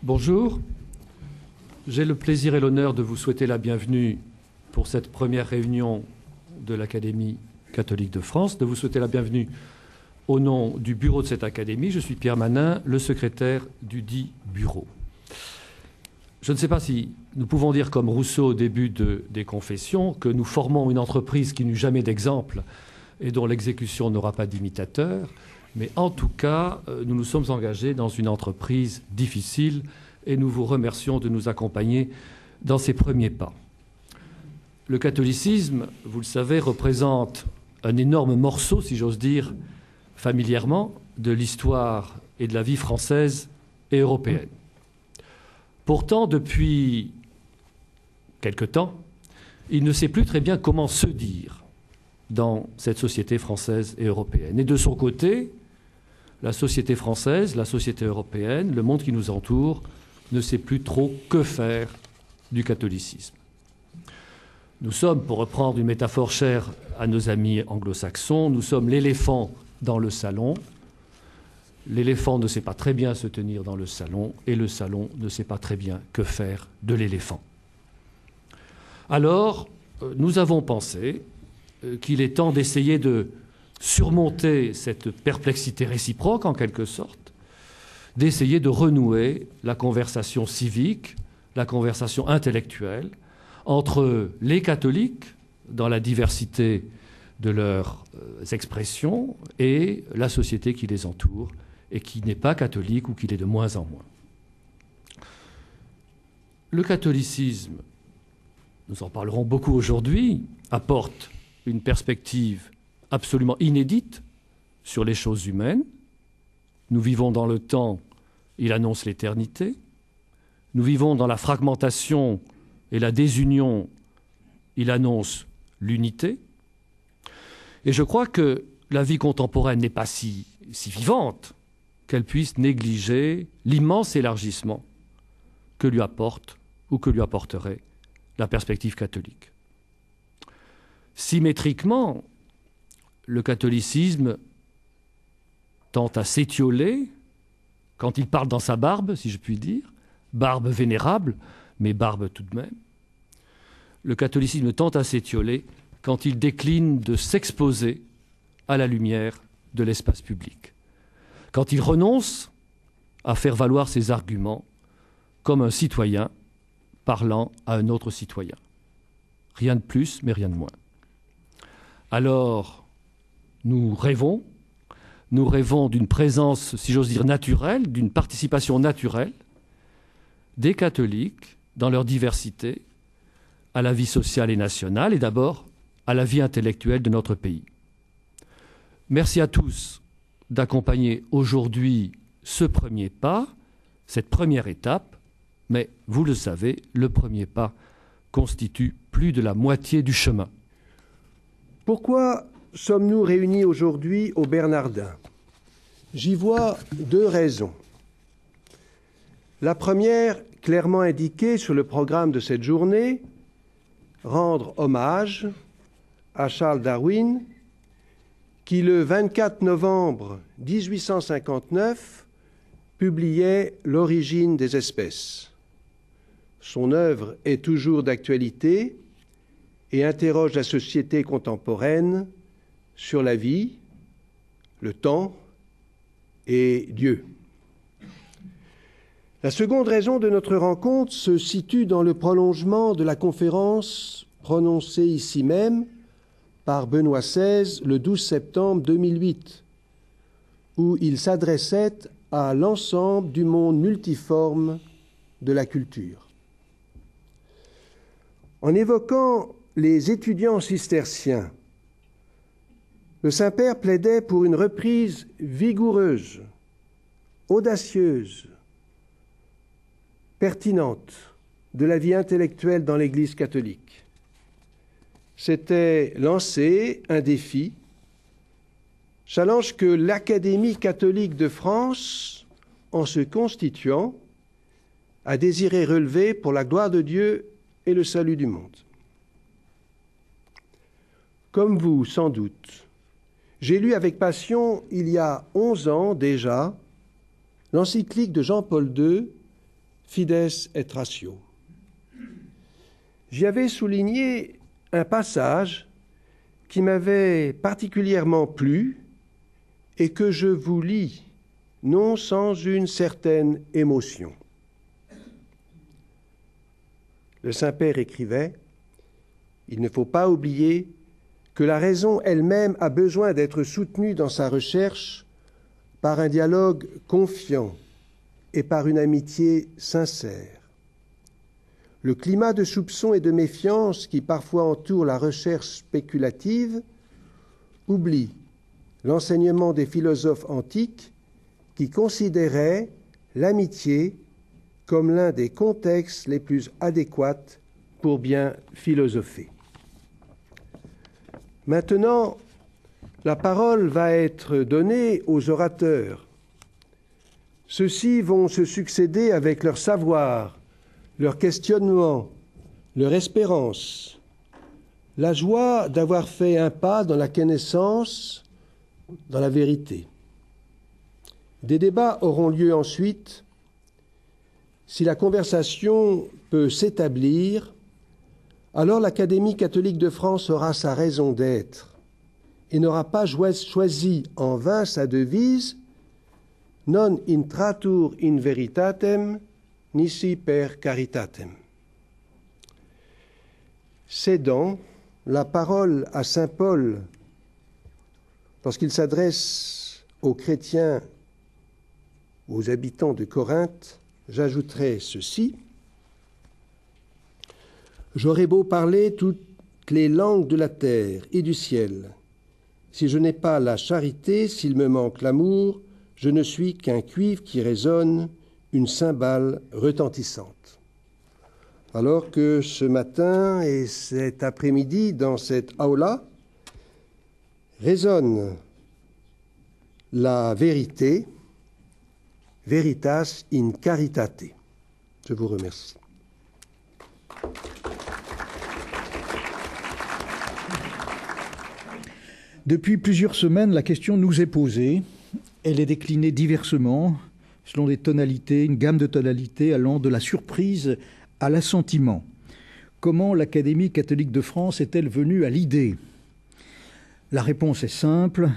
Bonjour, j'ai le plaisir et l'honneur de vous souhaiter la bienvenue pour cette première réunion de l'Académie catholique de France, de vous souhaiter la bienvenue au nom du bureau de cette Académie. Je suis Pierre Manin, le secrétaire du dit bureau. Je ne sais pas si nous pouvons dire comme Rousseau au début des Confessions que nous formons une entreprise qui n'eut jamais d'exemple et dont l'exécution n'aura pas d'imitateur. Mais en tout cas, nous nous sommes engagés dans une entreprise difficile et nous vous remercions de nous accompagner dans ces premiers pas. Le catholicisme, vous le savez, représente un énorme morceau, si j'ose dire, familièrement, de l'histoire et de la vie française et européenne. Pourtant, depuis quelque temps, il ne sait plus très bien comment se dire dans cette société française et européenne. Et de son côté, la société française, la société européenne, le monde qui nous entoure, ne sait plus trop que faire du catholicisme. Nous sommes, pour reprendre une métaphore chère à nos amis anglo-saxons, nous sommes l'éléphant dans le salon. L'éléphant ne sait pas très bien se tenir dans le salon et le salon ne sait pas très bien que faire de l'éléphant. Alors, nous avons pensé qu'il est temps d'essayer de surmonter cette perplexité réciproque, en quelque sorte, d'essayer de renouer la conversation civique, la conversation intellectuelle, entre les catholiques, dans la diversité de leurs expressions, et la société qui les entoure, et qui n'est pas catholique ou qui l'est de moins en moins. Le catholicisme, nous en parlerons beaucoup aujourd'hui, apporte une perspective absolument inédite sur les choses humaines. Nous vivons dans le temps, il annonce l'éternité. Nous vivons dans la fragmentation et la désunion, il annonce l'unité. Et je crois que la vie contemporaine n'est pas si vivante qu'elle puisse négliger l'immense élargissement que lui apporte ou que lui apporterait la perspective catholique. Symétriquement, le catholicisme tend à s'étioler quand il parle dans sa barbe, si je puis dire, barbe vénérable, mais barbe tout de même. Le catholicisme tend à s'étioler quand il décline de s'exposer à la lumière de l'espace public, quand il renonce à faire valoir ses arguments comme un citoyen parlant à un autre citoyen. Rien de plus, mais rien de moins. Alors, nous rêvons d'une présence, si j'ose dire, naturelle, d'une participation naturelle des catholiques dans leur diversité à la vie sociale et nationale et d'abord à la vie intellectuelle de notre pays. Merci à tous d'accompagner aujourd'hui ce premier pas, cette première étape, mais vous le savez, le premier pas constitue plus de la moitié du chemin. Pourquoi sommes-nous réunis aujourd'hui au Bernardin? J'y vois deux raisons. La première, clairement indiquée sur le programme de cette journée, rendre hommage à Charles Darwin, qui le 24 novembre 1859 publiait L'origine des espèces. Son œuvre est toujours d'actualité et interroge la société contemporaine sur la vie, le temps et Dieu. La seconde raison de notre rencontre se situe dans le prolongement de la conférence prononcée ici même par Benoît XVI le 12 septembre 2008, où il s'adressait à l'ensemble du monde multiforme de la culture. En évoquant les étudiants cisterciens, le Saint-Père plaidait pour une reprise vigoureuse, audacieuse, pertinente de la vie intellectuelle dans l'Église catholique. S'était lancé un défi, challenge que l'Académie catholique de France, en se constituant, a désiré relever pour la gloire de Dieu et le salut du monde. Comme vous, sans doute, j'ai lu avec passion, il y a 11 ans déjà, l'encyclique de Jean-Paul II, fides et ratio. J'y avais souligné un passage qui m'avait particulièrement plu et que je vous lis, non sans une certaine émotion. Le Saint-Père écrivait « Il ne faut pas oublier que la raison elle-même a besoin d'être soutenue dans sa recherche par un dialogue confiant et par une amitié sincère. Le climat de soupçon et de méfiance qui parfois entoure la recherche spéculative oublie l'enseignement des philosophes antiques qui considéraient l'amitié comme l'un des contextes les plus adéquats pour bien philosopher. Maintenant, la parole va être donnée aux orateurs. Ceux-ci vont se succéder avec leur savoir, leur questionnement, leur espérance, la joie d'avoir fait un pas dans la connaissance, dans la vérité. Des débats auront lieu ensuite. Si la conversation peut s'établir, alors l'Académie catholique de France aura sa raison d'être et n'aura pas choisi en vain sa devise « Non intratur in veritatem, nisi per caritatem ». Cédant la parole à saint Paul lorsqu'il s'adresse aux chrétiens, aux habitants de Corinthe, j'ajouterai ceci. J'aurais beau parler toutes les langues de la terre et du ciel. Si je n'ai pas la charité, s'il me manque l'amour, je ne suis qu'un cuivre qui résonne, une cymbale retentissante. Alors que ce matin et cet après-midi, dans cette aula, résonne la vérité, veritas in caritate. Je vous remercie. Depuis plusieurs semaines, la question nous est posée. Elle est déclinée diversement, selon des tonalités, une gamme de tonalités allant de la surprise à l'assentiment. Comment l'Académie catholique de France est-elle venue à l'idée? La réponse est simple.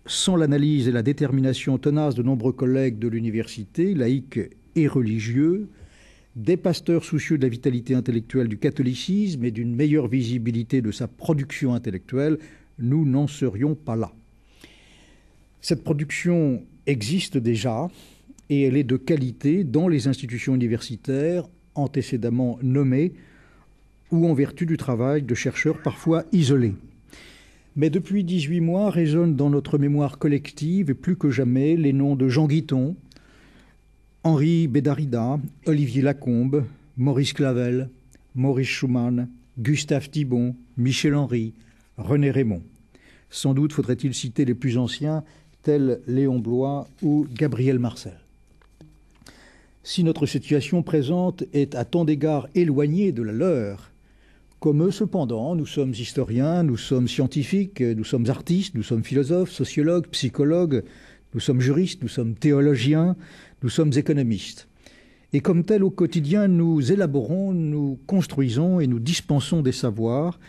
Sans l'analyse et la détermination tenace de nombreux collègues de l'université, laïcs et religieux, des pasteurs soucieux de la vitalité intellectuelle du catholicisme et d'une meilleure visibilité de sa production intellectuelle, nous n'en serions pas là. Cette production existe déjà et elle est de qualité dans les institutions universitaires antécédemment nommées ou en vertu du travail de chercheurs parfois isolés. Mais depuis 18 mois résonnent dans notre mémoire collective et plus que jamais les noms de Jean Guiton, Henri Bédarida, Olivier Lacombe, Maurice Clavel, Maurice Schumann, Gustave Thibon, Michel Henry, René Raymond. Sans doute faudrait-il citer les plus anciens, tels Léon Bloy ou Gabriel Marcel. Si notre situation présente est à tant d'égards éloignée de la leur, comme eux, cependant, nous sommes historiens, nous sommes scientifiques, nous sommes artistes, nous sommes philosophes, sociologues, psychologues, nous sommes juristes, nous sommes théologiens, nous sommes économistes. Et comme tel, au quotidien, nous élaborons, nous construisons et nous dispensons des savoirs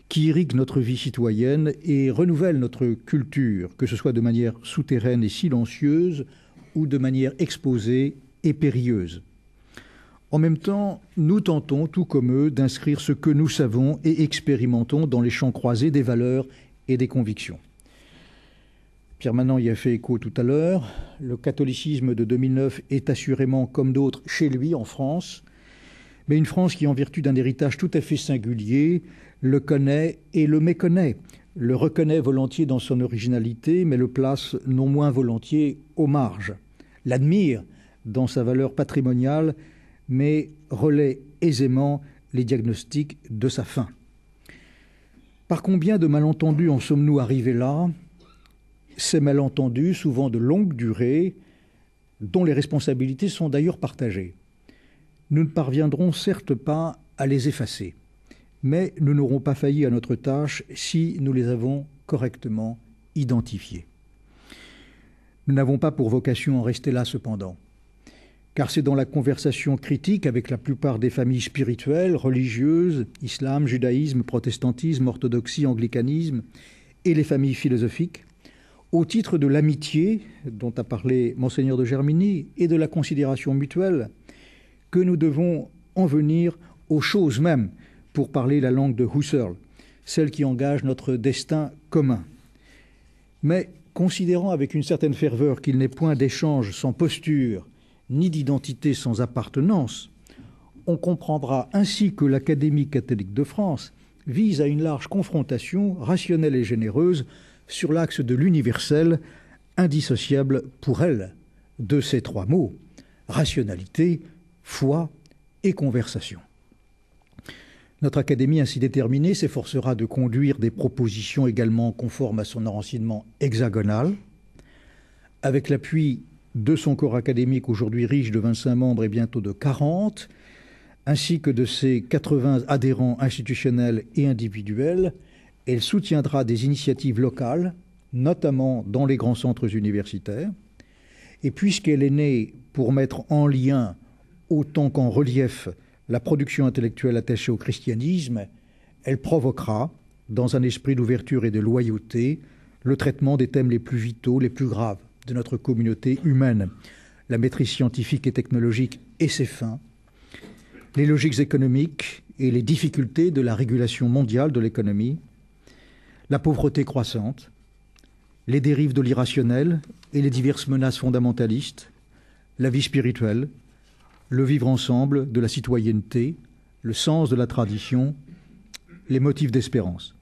qui irriguent notre vie citoyenne et renouvellent notre culture, que ce soit de manière souterraine et silencieuse ou de manière exposée et périlleuse. En même temps, nous tentons, tout comme eux, d'inscrire ce que nous savons et expérimentons dans les champs croisés des valeurs et des convictions. Pierre Manant y a fait écho tout à l'heure. Le catholicisme de 2009 est assurément, comme d'autres, chez lui en France, mais une France qui, en vertu d'un héritage tout à fait singulier, le connaît et le méconnaît, le reconnaît volontiers dans son originalité, mais le place non moins volontiers aux marges, l'admire dans sa valeur patrimoniale, mais relaie aisément les diagnostics de sa fin. Par combien de malentendus en sommes-nous arrivés là? Ces malentendus, souvent de longue durée, dont les responsabilités sont d'ailleurs partagées. Nous ne parviendrons certes pas à les effacer, mais nous n'aurons pas failli à notre tâche si nous les avons correctement identifiés. Nous n'avons pas pour vocation en rester là cependant. car c'est dans la conversation critique avec la plupart des familles spirituelles, religieuses, islam, judaïsme, protestantisme, orthodoxie, anglicanisme, et les familles philosophiques, au titre de l'amitié dont a parlé Monseigneur de Germigny et de la considération mutuelle, que nous devons en venir aux choses mêmes, pour parler la langue de Husserl, celle qui engage notre destin commun. Mais considérant avec une certaine ferveur qu'il n'est point d'échange sans posture, ni d'identité sans appartenance, on comprendra ainsi que l'Académie catholique de France vise à une large confrontation rationnelle et généreuse sur l'axe de l'universel, indissociable pour elle de ces trois mots, rationalité, foi et conversation. Notre Académie ainsi déterminée s'efforcera de conduire des propositions également conformes à son enracinement hexagonal, avec l'appui de son corps académique aujourd'hui riche de 25 membres et bientôt de 40, ainsi que de ses 80 adhérents institutionnels et individuels. Elle soutiendra des initiatives locales, notamment dans les grands centres universitaires. Et puisqu'elle est née pour mettre en lien, autant qu'en relief, la production intellectuelle attachée au christianisme, elle provoquera, dans un esprit d'ouverture et de loyauté, le traitement des thèmes les plus vitaux, les plus graves de notre communauté humaine, la maîtrise scientifique et technologique et ses fins, les logiques économiques et les difficultés de la régulation mondiale de l'économie, la pauvreté croissante, les dérives de l'irrationnel et les diverses menaces fondamentalistes, la vie spirituelle, le vivre ensemble de la citoyenneté, le sens de la tradition, les motifs d'espérance.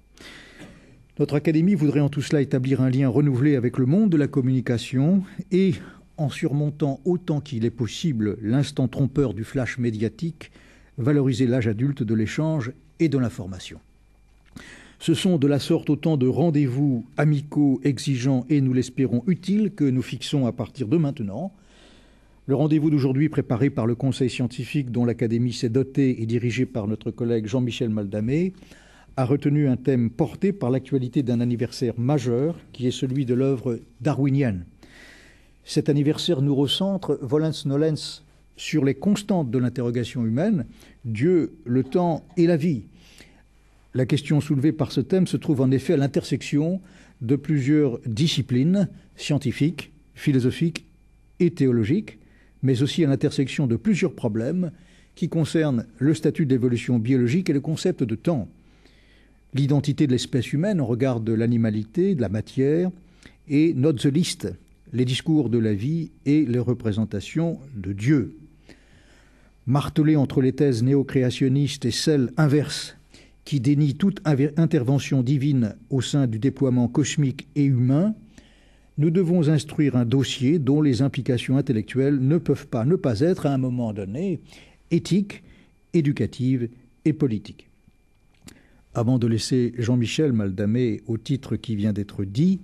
Notre Académie voudrait en tout cela établir un lien renouvelé avec le monde de la communication et, en surmontant autant qu'il est possible l'instant trompeur du flash médiatique, valoriser l'âge adulte de l'échange et de l'information. Ce sont de la sorte autant de rendez-vous amicaux, exigeants et, nous l'espérons, utiles que nous fixons à partir de maintenant. Le rendez-vous d'aujourd'hui, préparé par le Conseil scientifique dont l'Académie s'est dotée et dirigé par notre collègue Jean-Michel Maldamé, a retenu un thème porté par l'actualité d'un anniversaire majeur qui est celui de l'œuvre darwinienne. Cet anniversaire nous recentre, volens nolens, sur les constantes de l'interrogation humaine, Dieu, le temps et la vie. La question soulevée par ce thème se trouve en effet à l'intersection de plusieurs disciplines scientifiques, philosophiques et théologiques, mais aussi à l'intersection de plusieurs problèmes qui concernent le statut de l'évolution biologique et le concept de temps, l'identité de l'espèce humaine au regard de l'animalité, de la matière, et not the least, les discours de la vie et les représentations de Dieu. Martelé entre les thèses néo-créationnistes et celles inverses qui dénient toute intervention divine au sein du déploiement cosmique et humain, nous devons instruire un dossier dont les implications intellectuelles ne peuvent pas ne pas être, à un moment donné, éthiques, éducatives et politiques. Avant de laisser Jean-Michel Maldamé, au titre qui vient d'être dit,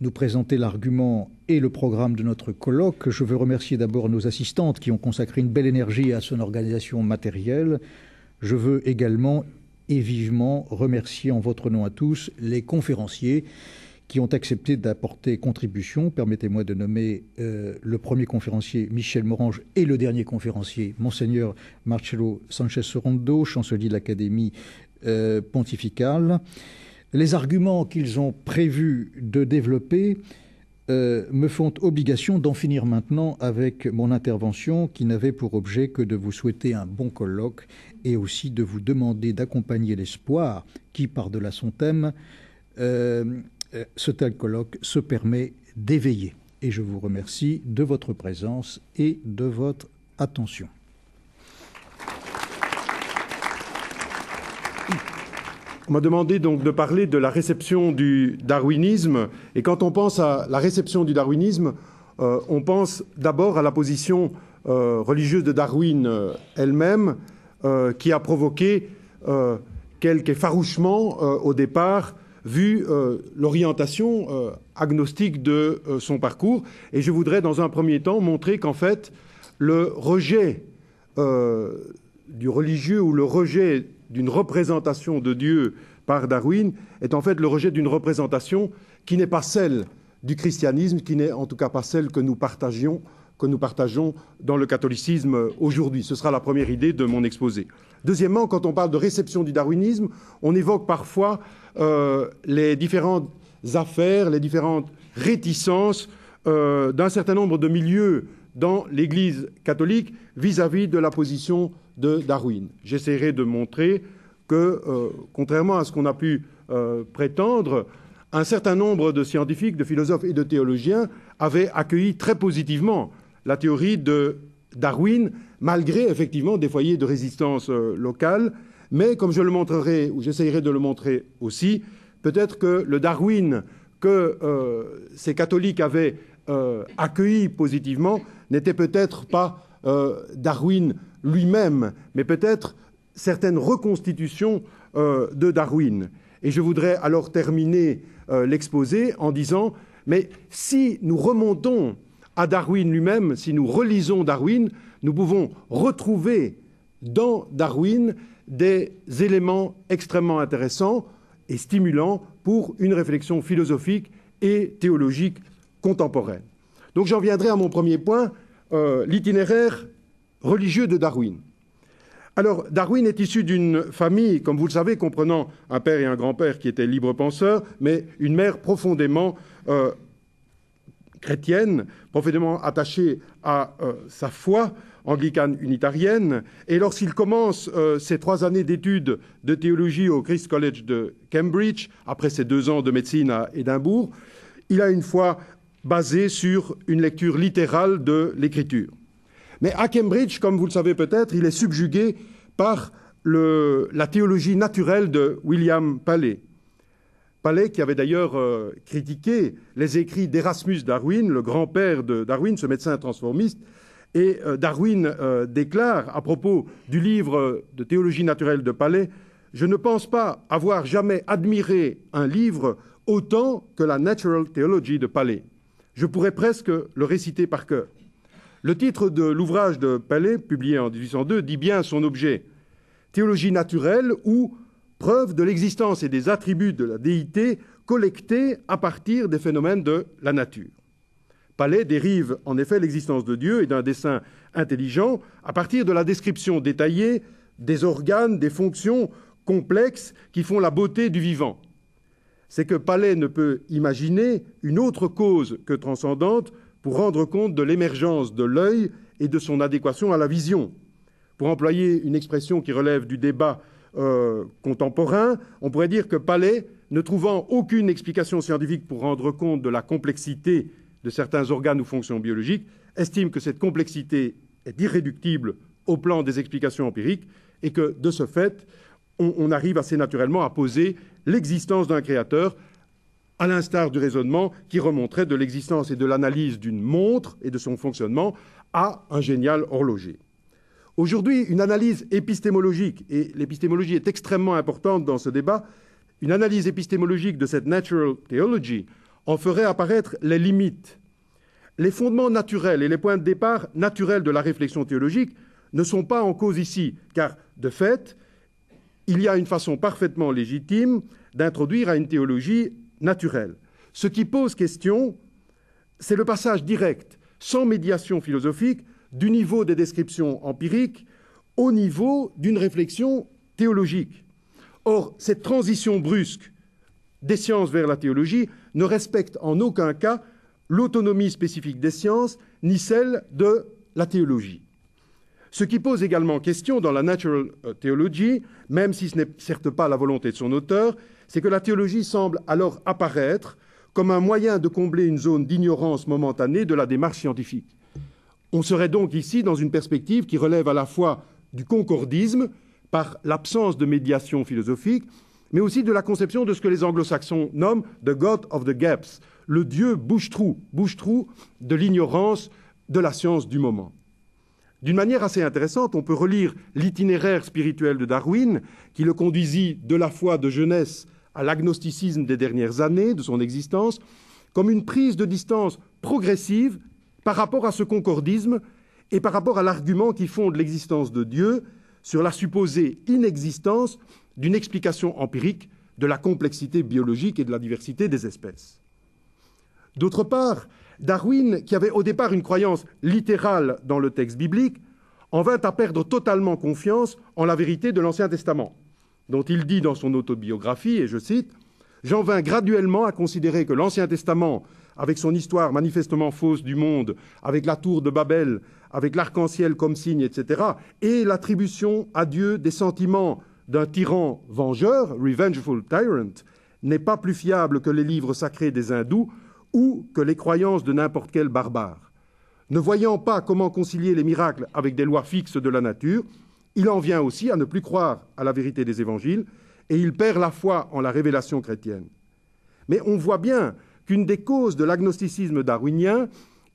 nous présenter l'argument et le programme de notre colloque, je veux remercier d'abord nos assistantes qui ont consacré une belle énergie à son organisation matérielle. Je veux également et vivement remercier en votre nom à tous les conférenciers qui ont accepté d'apporter contribution. Permettez-moi de nommer le premier conférencier Michel Morange et le dernier conférencier Monseigneur Marcello Sanchez-Sorondo, chancelier de l'Académie pontificale. Les arguments qu'ils ont prévu de développer me font obligation d'en finir maintenant avec mon intervention qui n'avait pour objet que de vous souhaiter un bon colloque et aussi de vous demander d'accompagner l'espoir qui, par-delà son thème, ce tel colloque se permet d'éveiller. Et je vous remercie de votre présence et de votre attention. On m'a demandé donc de parler de la réception du darwinisme. Et quand on pense à la réception du darwinisme, on pense d'abord à la position religieuse de Darwin elle-même, qui a provoqué quelques effarouchements au départ, vu l'orientation agnostique de son parcours. Et je voudrais, dans un premier temps, montrer qu'en fait, le rejet du religieux ou le rejet d'une représentation de Dieu par Darwin est en fait le rejet d'une représentation qui n'est pas celle du christianisme, qui n'est en tout cas pas celle que nous partagions que nous partageons dans le catholicisme aujourd'hui. Ce sera la première idée de mon exposé. Deuxièmement, quand on parle de réception du darwinisme, on évoque parfois les différentes affaires, les différentes réticences d'un certain nombre de milieux dans l'Église catholique vis-à-vis de la position de Darwin. J'essaierai de montrer que, contrairement à ce qu'on a pu prétendre, un certain nombre de scientifiques, de philosophes et de théologiens avaient accueilli très positivement la théorie de Darwin, malgré effectivement des foyers de résistance locale. Mais comme je le montrerai, ou j'essayerai de le montrer aussi, peut-être que le Darwin que ces catholiques avaient accueilli positivement n'était peut-être pas Darwin lui-même, mais peut-être certaines reconstitutions de Darwin. Et je voudrais alors terminer l'exposé en disant, mais si nous remontons à Darwin lui-même, si nous relisons Darwin, nous pouvons retrouver dans Darwin des éléments extrêmement intéressants et stimulants pour une réflexion philosophique et théologique contemporaine. Donc j'en viendrai à mon premier point, l'itinéraire religieux de Darwin. Alors, Darwin est issu d'une famille, comme vous le savez, comprenant un père et un grand-père qui étaient libres penseurs, mais une mère profondément chrétienne, profondément attachée à sa foi anglicane unitarienne. Et lorsqu'il commence ses 3 années d'études de théologie au Christ's College de Cambridge, après ses 2 ans de médecine à Édimbourg, il a une foi basée sur une lecture littérale de l'Écriture. Mais à Cambridge, comme vous le savez peut-être, il est subjugué par la théologie naturelle de William Paley. Paley qui avait d'ailleurs critiqué les écrits d'Erasmus Darwin, le grand-père de Darwin, ce médecin transformiste. Et Darwin déclare à propos du livre de théologie naturelle de Paley, « Je ne pense pas avoir jamais admiré un livre autant que la Natural Theology de Paley. Je pourrais presque le réciter par cœur. » Le titre de l'ouvrage de Paley, publié en 1802, dit bien son objet. Théologie naturelle ou preuve de l'existence et des attributs de la déité collectés à partir des phénomènes de la nature. Paley dérive en effet l'existence de Dieu et d'un dessein intelligent à partir de la description détaillée des organes, des fonctions complexes qui font la beauté du vivant. C'est que Paley ne peut imaginer une autre cause que transcendante pour rendre compte de l'émergence de l'œil et de son adéquation à la vision. Pour employer une expression qui relève du débat contemporain, on pourrait dire que Paley, ne trouvant aucune explication scientifique pour rendre compte de la complexité de certains organes ou fonctions biologiques, estime que cette complexité est irréductible au plan des explications empiriques et que, de ce fait, on arrive assez naturellement à poser l'existence d'un créateur, à l'instar du raisonnement qui remonterait de l'existence et de l'analyse d'une montre et de son fonctionnement à un génial horloger. Aujourd'hui, une analyse épistémologique, et l'épistémologie est extrêmement importante dans ce débat, une analyse épistémologique de cette natural theology en ferait apparaître les limites. Les fondements naturels et les points de départ naturels de la réflexion théologique ne sont pas en cause ici, car, de fait, il y a une façon parfaitement légitime d'introduire à une théologie naturelle. Ce qui pose question, c'est le passage direct, sans médiation philosophique, du niveau des descriptions empiriques au niveau d'une réflexion théologique. Or, cette transition brusque des sciences vers la théologie ne respecte en aucun cas l'autonomie spécifique des sciences, ni celle de la théologie. Ce qui pose également question dans la Natural Theology, même si ce n'est certes pas la volonté de son auteur, c'est que la théologie semble alors apparaître comme un moyen de combler une zone d'ignorance momentanée de la démarche scientifique. On serait donc ici dans une perspective qui relève à la fois du concordisme, par l'absence de médiation philosophique, mais aussi de la conception de ce que les anglo-saxons nomment « the God of the gaps », le Dieu bouche-trou de l'ignorance de la science du moment. D'une manière assez intéressante, on peut relire l'itinéraire spirituel de Darwin, qui le conduisit de la foi de jeunesse à l'agnosticisme des dernières années de son existence, comme une prise de distance progressive par rapport à ce concordisme et par rapport à l'argument qui fonde l'existence de Dieu sur la supposée inexistence d'une explication empirique de la complexité biologique et de la diversité des espèces. D'autre part, Darwin, qui avait au départ une croyance littérale dans le texte biblique, en vint à perdre totalement confiance en la vérité de l'Ancien Testament, dont il dit dans son autobiographie, et je cite, « J'en vins graduellement à considérer que l'Ancien Testament, avec son histoire manifestement fausse du monde, avec la tour de Babel, avec l'arc-en-ciel comme signe, etc., et l'attribution à Dieu des sentiments d'un tyran vengeur, revengeful tyrant, n'est pas plus fiable que les livres sacrés des hindous ou que les croyances de n'importe quel barbare. Ne voyant pas comment concilier les miracles avec des lois fixes de la nature, il en vient aussi à ne plus croire à la vérité des évangiles et il perd la foi en la révélation chrétienne. Mais on voit bien qu'une des causes de l'agnosticisme darwinien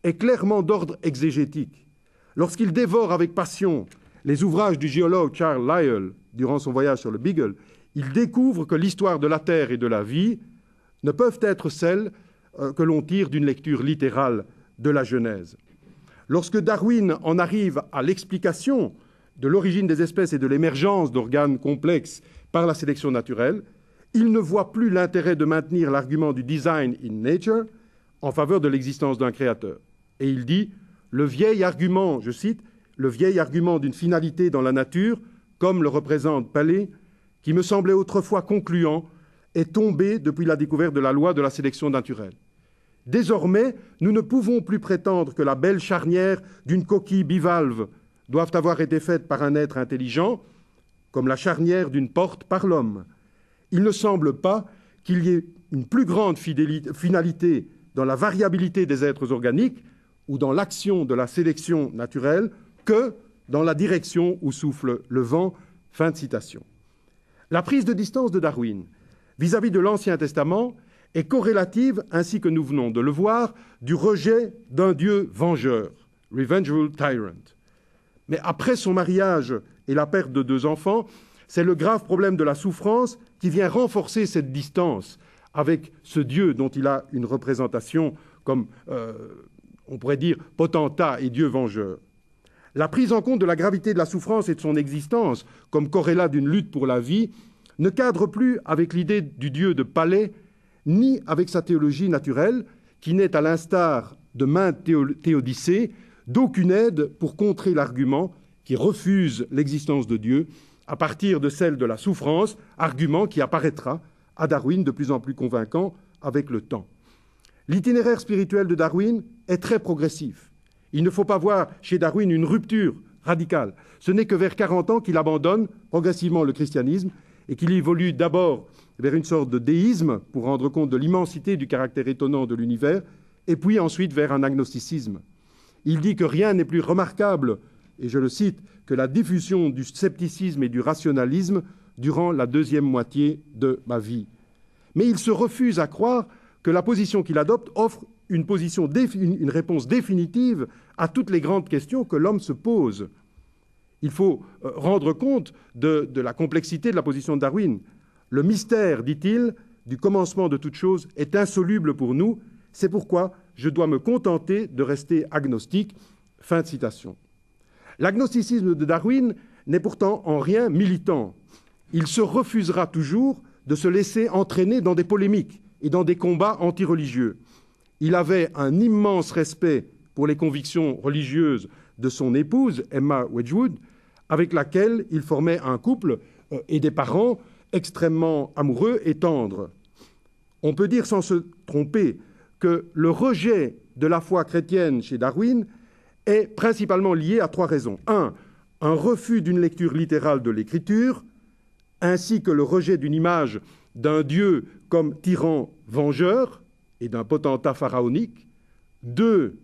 est clairement d'ordre exégétique. Lorsqu'il dévore avec passion les ouvrages du géologue Charles Lyell durant son voyage sur le Beagle, il découvre que l'histoire de la Terre et de la vie ne peuvent être celles que l'on tire d'une lecture littérale de la Genèse. Lorsque Darwin en arrive à l'explication de l'origine des espèces et de l'émergence d'organes complexes par la sélection naturelle, il ne voit plus l'intérêt de maintenir l'argument du design in nature en faveur de l'existence d'un créateur. Et il dit « Le vieil argument, je cite, « le vieil argument d'une finalité dans la nature, comme le représente Paley, qui me semblait autrefois concluant, est tombé depuis la découverte de la loi de la sélection naturelle. Désormais, nous ne pouvons plus prétendre que la belle charnière d'une coquille bivalve doivent avoir été faites par un être intelligent, comme la charnière d'une porte par l'homme. Il ne semble pas qu'il y ait une plus grande finalité dans la variabilité des êtres organiques ou dans l'action de la sélection naturelle que dans la direction où souffle le vent. » Fin de citation. La prise de distance de Darwin vis-à-vis de l'Ancien Testament est corrélative, ainsi que nous venons de le voir, du rejet d'un Dieu vengeur, revengeful tyrant. Mais après son mariage et la perte de 2 enfants, c'est le grave problème de la souffrance qui vient renforcer cette distance avec ce Dieu dont il a une représentation comme, on pourrait dire, potentat et Dieu vengeur. La prise en compte de la gravité de la souffrance et de son existence comme corrélat d'une lutte pour la vie ne cadre plus avec l'idée du Dieu de Paley, ni avec sa théologie naturelle, qui n'est, à l'instar de maintes théodicées, d'aucune aide pour contrer l'argument qui refuse l'existence de Dieu à partir de celle de la souffrance, argument qui apparaîtra à Darwin de plus en plus convaincant avec le temps. L'itinéraire spirituel de Darwin est très progressif. Il ne faut pas voir chez Darwin une rupture radicale. Ce n'est que vers 40 ans qu'il abandonne progressivement le christianisme et qu'il évolue d'abord vers une sorte de déisme pour rendre compte de l'immensité du caractère étonnant de l'univers, et puis ensuite vers un agnosticisme. Il dit que rien n'est plus remarquable, et je le cite, que la diffusion du scepticisme et du rationalisme durant la 2e moitié de ma vie. Mais il se refuse à croire que la position qu'il adopte offre une réponse définitive à toutes les grandes questions que l'homme se pose. Il faut rendre compte de la complexité de la position de Darwin. Le mystère, dit-il, du commencement de toute chose est insoluble pour nous. C'est pourquoi je dois me contenter de rester agnostique. Fin de citation. L'agnosticisme de Darwin n'est pourtant en rien militant. Il se refusera toujours de se laisser entraîner dans des polémiques et dans des combats antireligieux. Il avait un immense respect pour les convictions religieuses de son épouse, Emma Wedgwood, avec laquelle il formait un couple et des parents extrêmement amoureux et tendres. On peut dire sans se tromper que le rejet de la foi chrétienne chez Darwin est principalement lié à 3 raisons. 1. Un refus d'une lecture littérale de l'Écriture, ainsi que le rejet d'une image d'un Dieu comme tyran vengeur et d'un potentat pharaonique. 2.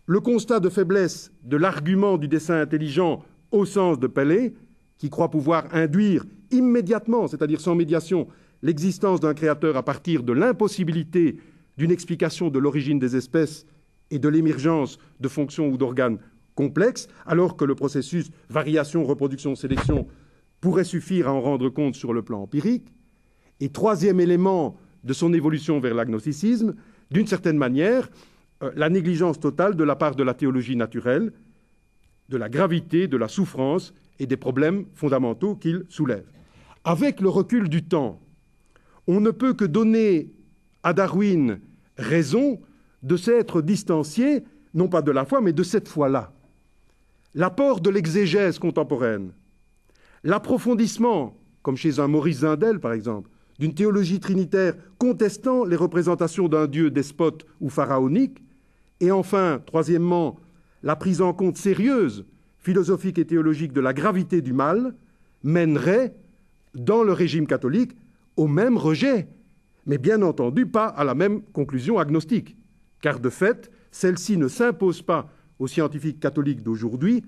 Le constat de faiblesse de l'argument du dessein intelligent au sens de Paley, qui croit pouvoir induire immédiatement, c'est-à-dire sans médiation, l'existence d'un créateur à partir de l'impossibilité d'une explication de l'origine des espèces et de l'émergence de fonctions ou d'organes complexes, alors que le processus variation, reproduction, sélection pourrait suffire à en rendre compte sur le plan empirique. Et 3e élément de son évolution vers l'agnosticisme, d'une certaine manière, la négligence totale de la part de la théologie naturelle, de la gravité, de la souffrance et des problèmes fondamentaux qu'il soulève. Avec le recul du temps, on ne peut que donner à Darwin raison de s'être distancié, non pas de la foi, mais de cette foi-là. L'apport de l'exégèse contemporaine, l'approfondissement, comme chez un Maurice Zindel par exemple, d'une théologie trinitaire contestant les représentations d'un Dieu despote ou pharaonique, et enfin, troisièmement, la prise en compte sérieuse, philosophique et théologique de la gravité du mal, mènerait, dans le régime catholique, au même rejet, mais bien entendu pas à la même conclusion agnostique, car de fait, celle-ci ne s'impose pas aux scientifiques catholiques d'aujourd'hui,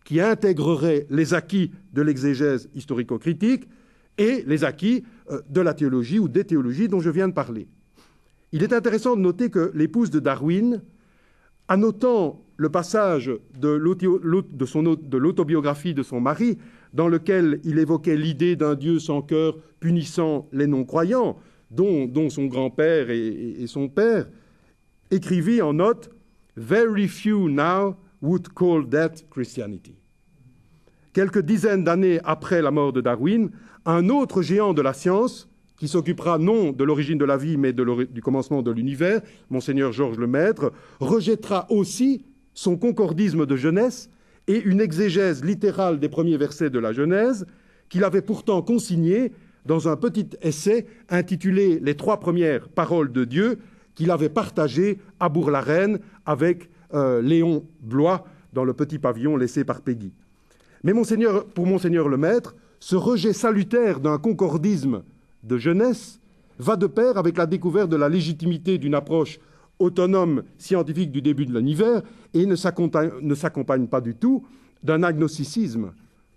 qui intégreraient les acquis de l'exégèse historico-critique et les acquis de la théologie ou des théologies dont je viens de parler. Il est intéressant de noter que l'épouse de Darwin, annotant le passage de l'autobiographie de son mari, dans lequel il évoquait l'idée d'un Dieu sans cœur punissant les non-croyants, dont son grand-père et son père, écrivit en note « Very few now would call that Christianity ». Quelques dizaines d'années après la mort de Darwin, un autre géant de la science, qui s'occupera non de l'origine de la vie, mais du commencement de l'univers, Monseigneur Georges Lemaître, rejettera aussi son concordisme de Genèse et une exégèse littérale des premiers versets de la Genèse, qu'il avait pourtant consigné dans un petit essai intitulé « Les 3 premières paroles de Dieu », qu'il avait partagé à Bourg-la-Reine avec Léon Blois dans le petit pavillon laissé par Péguy. Mais pour Monseigneur Lemaître, ce rejet salutaire d'un concordisme de jeunesse va de pair avec la découverte de la légitimité d'une approche autonome scientifique du début de l'univers et ne s'accompagne pas du tout d'un agnosticisme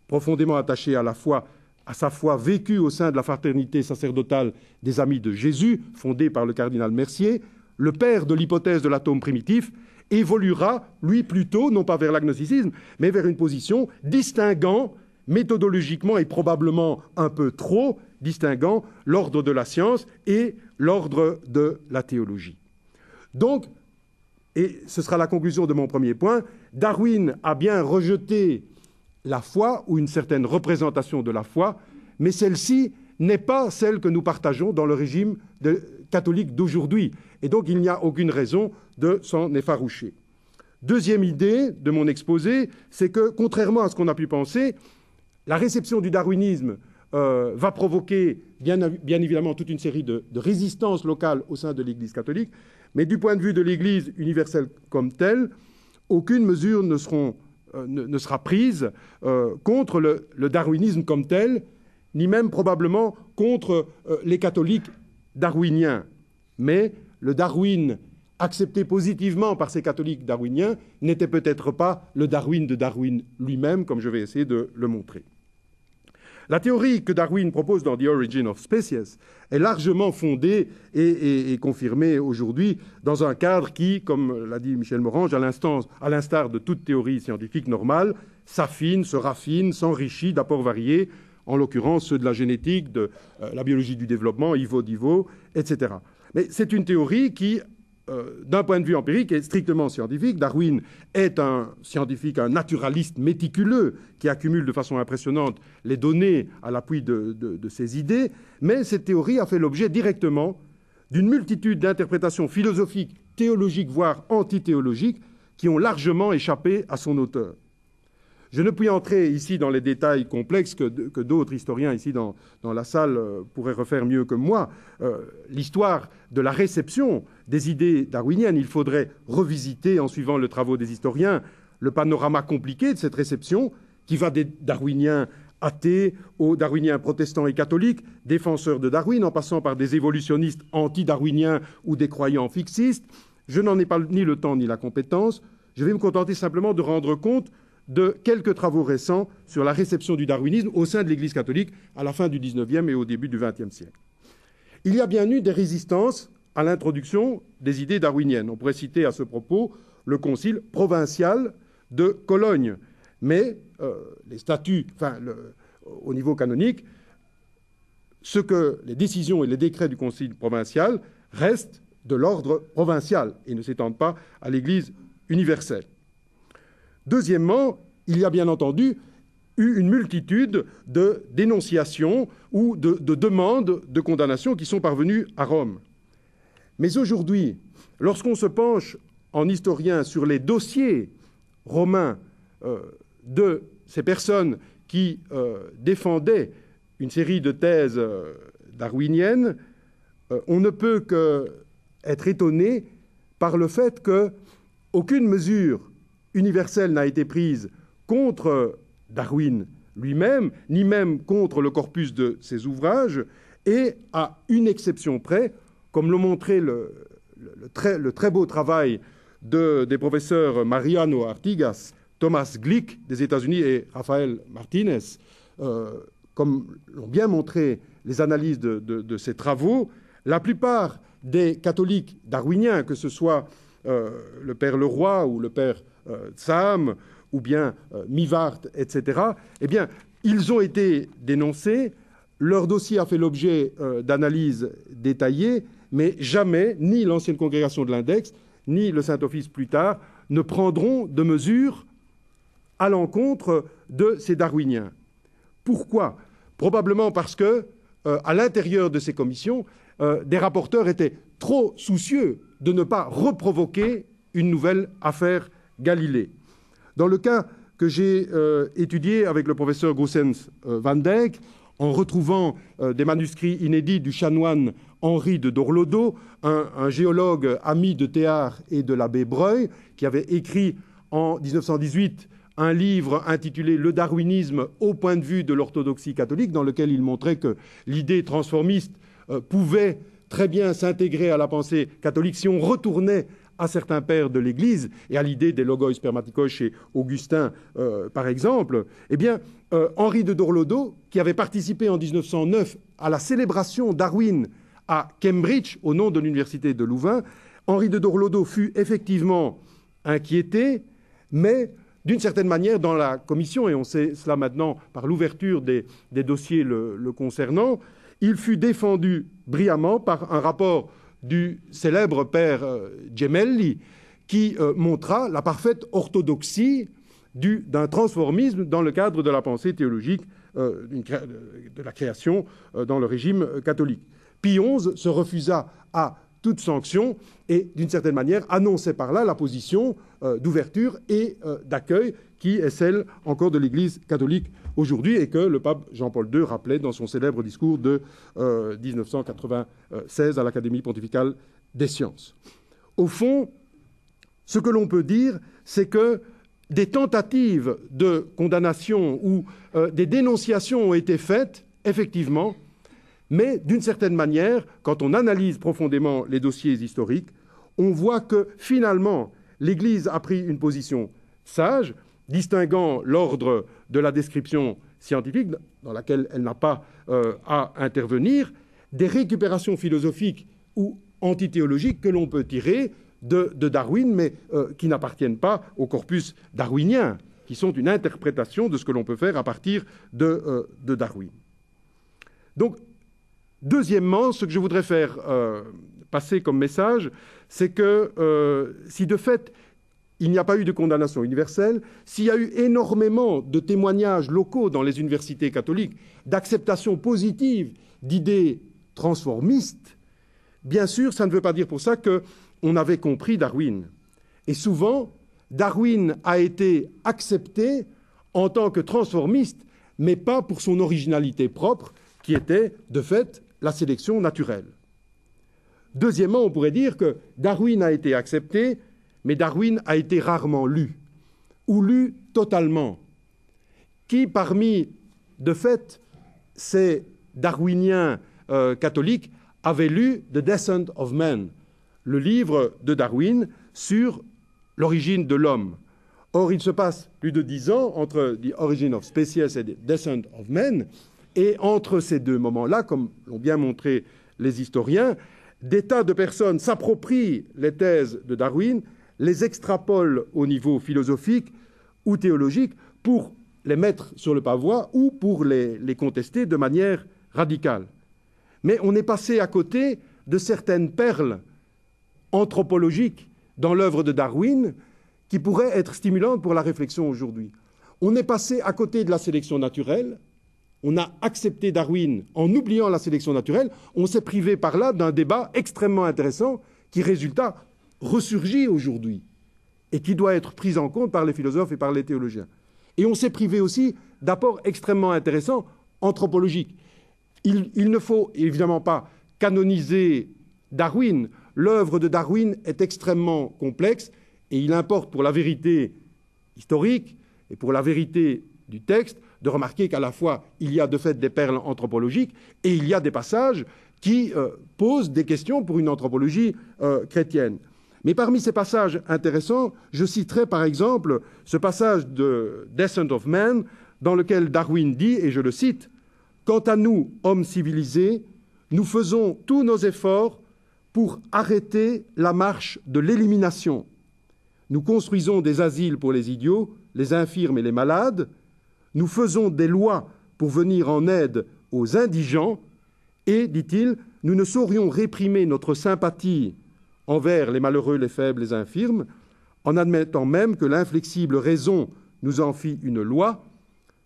profondément attaché à sa foi vécue au sein de la fraternité sacerdotale des Amis de Jésus, fondée par le cardinal Mercier. Le père de l'hypothèse de l'atome primitif évoluera, lui, plutôt, non pas vers l'agnosticisme, mais vers une position distinguant méthodologiquement et probablement un peu trop, distinguant l'ordre de la science et l'ordre de la théologie. Donc, et ce sera la conclusion de mon premier point, Darwin a bien rejeté la foi ou une certaine représentation de la foi, mais celle-ci n'est pas celle que nous partageons dans le régime catholique d'aujourd'hui. Et donc, il n'y a aucune raison de s'en effaroucher. Deuxième idée de mon exposé, c'est que, contrairement à ce qu'on a pu penser, la réception du darwinisme va provoquer bien évidemment toute une série de résistances locales au sein de l'Église catholique, mais du point de vue de l'Église universelle comme telle, aucune mesure ne sera prise contre le darwinisme comme tel, ni même probablement contre les catholiques darwiniens. Mais le Darwin accepté positivement par ces catholiques darwiniens n'était peut-être pas le Darwin de Darwin lui-même, comme je vais essayer de le montrer. La théorie que Darwin propose dans The Origin of Species est largement fondée et confirmée aujourd'hui dans un cadre qui, comme l'a dit Michel Morange, à l'instar de toute théorie scientifique normale, s'affine, se raffine, s'enrichit d'apports variés, en l'occurrence ceux de la génétique, de la biologie du développement, Ivo Divo, etc. Mais c'est une théorie qui, d'un point de vue empirique, est strictement scientifique. Darwin est un scientifique, un naturaliste méticuleux qui accumule de façon impressionnante les données à l'appui de ses idées, mais cette théorie a fait l'objet directement d'une multitude d'interprétations philosophiques, théologiques, voire antithéologiques, qui ont largement échappé à son auteur. Je ne puis entrer ici dans les détails complexes que d'autres historiens ici dans la salle pourraient refaire mieux que moi. L'histoire de la réception des idées darwiniennes, il faudrait revisiter, en suivant les travaux des historiens, le panorama compliqué de cette réception qui va des darwiniens athées aux darwiniens protestants et catholiques, défenseurs de Darwin, en passant par des évolutionnistes anti-darwiniens ou des croyants fixistes. Je n'en ai pas ni le temps ni la compétence. Je vais me contenter simplement de rendre compte de quelques travaux récents sur la réception du darwinisme au sein de l'Église catholique à la fin du XIXe et au début du XXe siècle. Il y a bien eu des résistances à l'introduction des idées darwiniennes. On pourrait citer à ce propos le concile provincial de Cologne, mais les statuts, au niveau canonique, les décisions et les décrets du concile provincial restent de l'ordre provincial et ne s'étendent pas à l'Église universelle. Deuxièmement, il y a bien entendu eu une multitude de dénonciations ou de demandes de condamnation qui sont parvenues à Rome. Mais aujourd'hui, lorsqu'on se penche en historien sur les dossiers romains de ces personnes qui défendaient une série de thèses darwiniennes, on ne peut qu'être étonné par le fait qu'aucune mesure universelle n'a été prise contre Darwin lui-même, ni même contre le corpus de ses ouvrages, et à une exception près, comme l'ont montré le très beau travail des professeurs Mariano Artigas, Thomas Glick des États-Unis et Rafael Martinez, comme l'ont bien montré les analyses de ces travaux, la plupart des catholiques darwiniens, que ce soit le père Leroy ou le père Sam, ou bien Mivart, etc., eh bien, ils ont été dénoncés, leur dossier a fait l'objet d'analyses détaillées, mais jamais, ni l'ancienne congrégation de l'Index, ni le Saint-Office plus tard, ne prendront de mesures à l'encontre de ces darwiniens. Pourquoi ? Probablement parce que, à l'intérieur de ces commissions, des rapporteurs étaient trop soucieux de ne pas reprovoquer une nouvelle affaire Galilée. Dans le cas que j'ai étudié avec le professeur Goossens van Dijk, en retrouvant des manuscrits inédits du chanoine Henri de Dorlodo, un géologue ami de Théard et de l'abbé Breuil, qui avait écrit en 1918 un livre intitulé « Le darwinisme au point de vue de l'orthodoxie catholique », dans lequel il montrait que l'idée transformiste pouvait très bien s'intégrer à la pensée catholique si on retournait à certains pères de l'Église et à l'idée des logoi spermatikoi chez Augustin, par exemple. Eh bien, Henri de Dorlodo, qui avait participé en 1909 à la célébration Darwin à Cambridge, au nom de l'université de Louvain, Henri de Dorlodo fut effectivement inquiété, mais d'une certaine manière, dans la commission, et on sait cela maintenant par l'ouverture des dossiers le concernant, il fut défendu brillamment par un rapport du célèbre père Gemelli, qui montra la parfaite orthodoxie d'un transformisme dans le cadre de la pensée théologique de la création dans le régime catholique. Pie XI se refusa à toute sanction et, d'une certaine manière, annonçait par là la position d'ouverture et d'accueil qui est celle encore de l'Église catholique aujourd'hui et que le pape Jean-Paul II rappelait dans son célèbre discours de 1996 à l'Académie pontificale des sciences. Au fond, ce que l'on peut dire, c'est que des tentatives de condamnation ou des dénonciations ont été faites, effectivement, mais d'une certaine manière, quand on analyse profondément les dossiers historiques, on voit que finalement, l'Église a pris une position sage, distinguant l'ordre de la description scientifique, dans laquelle elle n'a pas à intervenir, des récupérations philosophiques ou antithéologiques que l'on peut tirer de Darwin, mais qui n'appartiennent pas au corpus darwinien, qui sont une interprétation de ce que l'on peut faire à partir de Darwin. Donc, deuxièmement, ce que je voudrais faire passer comme message, c'est que si de fait il n'y a pas eu de condamnation universelle, s'il y a eu énormément de témoignages locaux dans les universités catholiques, d'acceptation positive d'idées transformistes, bien sûr, ça ne veut pas dire pour ça qu'on avait compris Darwin. Et souvent, Darwin a été accepté en tant que transformiste, mais pas pour son originalité propre, qui était, de fait, la sélection naturelle. Deuxièmement, on pourrait dire que Darwin a été accepté, mais Darwin a été rarement lu, ou lu totalement. Qui, parmi, de fait, ces darwiniens catholiques, avait lu « The Descent of Man », le livre de Darwin sur l'origine de l'homme. Or, il se passe plus de 10 ans entre « The Origin of Species » et « The Descent of Man », et entre ces deux moments-là, comme l'ont bien montré les historiens, des tas de personnes s'approprient les thèses de Darwin, les extrapolent au niveau philosophique ou théologique pour les mettre sur le pavois ou pour les contester de manière radicale. Mais on est passé à côté de certaines perles anthropologiques dans l'œuvre de Darwin qui pourraient être stimulantes pour la réflexion aujourd'hui. On est passé à côté de la sélection naturelle. On a accepté Darwin en oubliant la sélection naturelle. On s'est privé par là d'un débat extrêmement intéressant qui, résultat, ressurgit aujourd'hui et qui doit être prise en compte par les philosophes et par les théologiens. Et on s'est privé aussi d'apports extrêmement intéressants anthropologiques. Il ne faut évidemment pas canoniser Darwin. L'œuvre de Darwin est extrêmement complexe et il importe pour la vérité historique et pour la vérité du texte de remarquer qu'à la fois il y a de fait des perles anthropologiques et il y a des passages qui posent des questions pour une anthropologie chrétienne. Mais parmi ces passages intéressants, je citerai par exemple ce passage de Descent of Man dans lequel Darwin dit, et je le cite, « Quant à nous, hommes civilisés, nous faisons tous nos efforts pour arrêter la marche de l'élimination. Nous construisons des asiles pour les idiots, les infirmes et les malades. Nous faisons des lois pour venir en aide aux indigents. Et, dit-il, nous ne saurions réprimer notre sympathie envers les malheureux, les faibles, les infirmes, en admettant même que l'inflexible raison nous en fit une loi,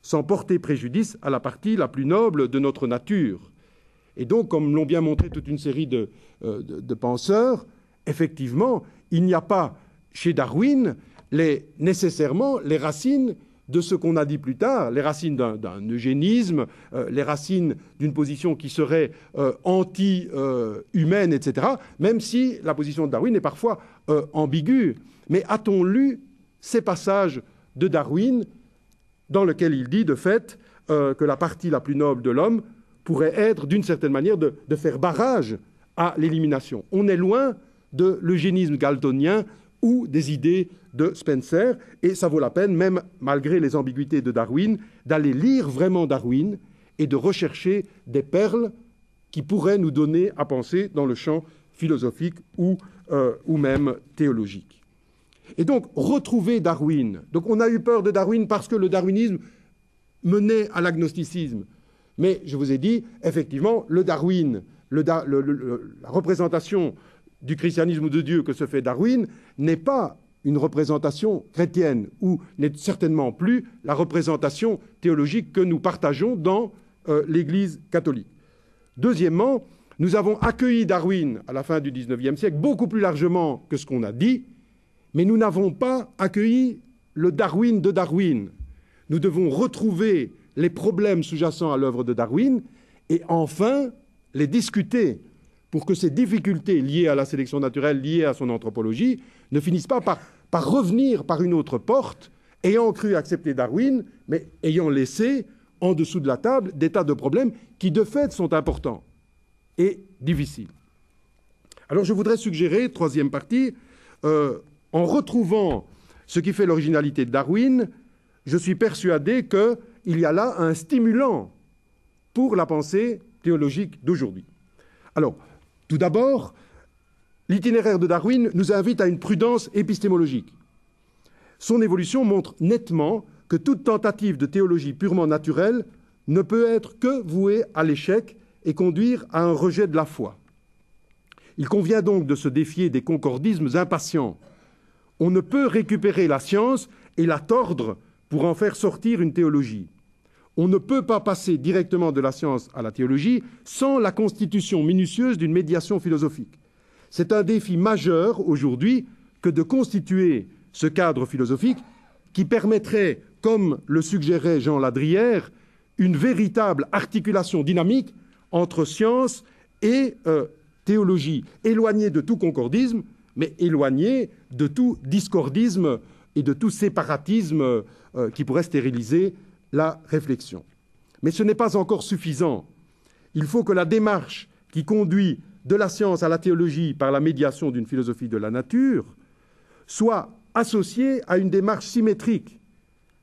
sans porter préjudice à la partie la plus noble de notre nature. » Et donc, comme l'ont bien montré toute une série de penseurs, effectivement, il n'y a pas chez Darwin nécessairement les racines de ce qu'on a dit plus tard, les racines d'un eugénisme, les racines d'une position qui serait anti-humaine, etc., même si la position de Darwin est parfois ambiguë. Mais a-t-on lu ces passages de Darwin dans lesquels il dit, de fait, que la partie la plus noble de l'homme pourrait être, d'une certaine manière, de faire barrage à l'élimination? On est loin de l'eugénisme galtonien ou des idées de Spencer, et ça vaut la peine, même malgré les ambiguïtés de Darwin, d'aller lire vraiment Darwin et de rechercher des perles qui pourraient nous donner à penser dans le champ philosophique ou même théologique. Et donc, retrouver Darwin. Donc, on a eu peur de Darwin parce que le darwinisme menait à l'agnosticisme. Mais je vous ai dit, effectivement, le Darwin, la représentation du christianisme ou de Dieu que se fait Darwin n'est pas une représentation chrétienne ou n'est certainement plus la représentation théologique que nous partageons dans l'Église catholique. Deuxièmement, nous avons accueilli Darwin à la fin du XIXe siècle beaucoup plus largement que ce qu'on a dit, mais nous n'avons pas accueilli le Darwin de Darwin. Nous devons retrouver les problèmes sous-jacents à l'œuvre de Darwin et enfin les discuter pour que ces difficultés liées à la sélection naturelle, liées à son anthropologie, ne finissent pas par revenir par une autre porte, ayant cru accepter Darwin, mais ayant laissé en dessous de la table des tas de problèmes qui, de fait, sont importants et difficiles. Alors, je voudrais suggérer, troisième partie, en retrouvant ce qui fait l'originalité de Darwin, je suis persuadé qu'il y a là un stimulant pour la pensée théologique d'aujourd'hui. Alors, tout d'abord, l'itinéraire de Darwin nous invite à une prudence épistémologique. Son évolution montre nettement que toute tentative de théologie purement naturelle ne peut être que vouée à l'échec et conduire à un rejet de la foi. Il convient donc de se défier des concordismes impatients. On ne peut récupérer la science et la tordre pour en faire sortir une théologie. On ne peut pas passer directement de la science à la théologie sans la constitution minutieuse d'une médiation philosophique. C'est un défi majeur aujourd'hui que de constituer ce cadre philosophique qui permettrait, comme le suggérait Jean Ladrière, une véritable articulation dynamique entre science et théologie, éloignée de tout concordisme, mais éloignée de tout discordisme et de tout séparatisme qui pourrait stériliser la réflexion. Mais ce n'est pas encore suffisant. Il faut que la démarche qui conduit de la science à la théologie par la médiation d'une philosophie de la nature soit associée à une démarche symétrique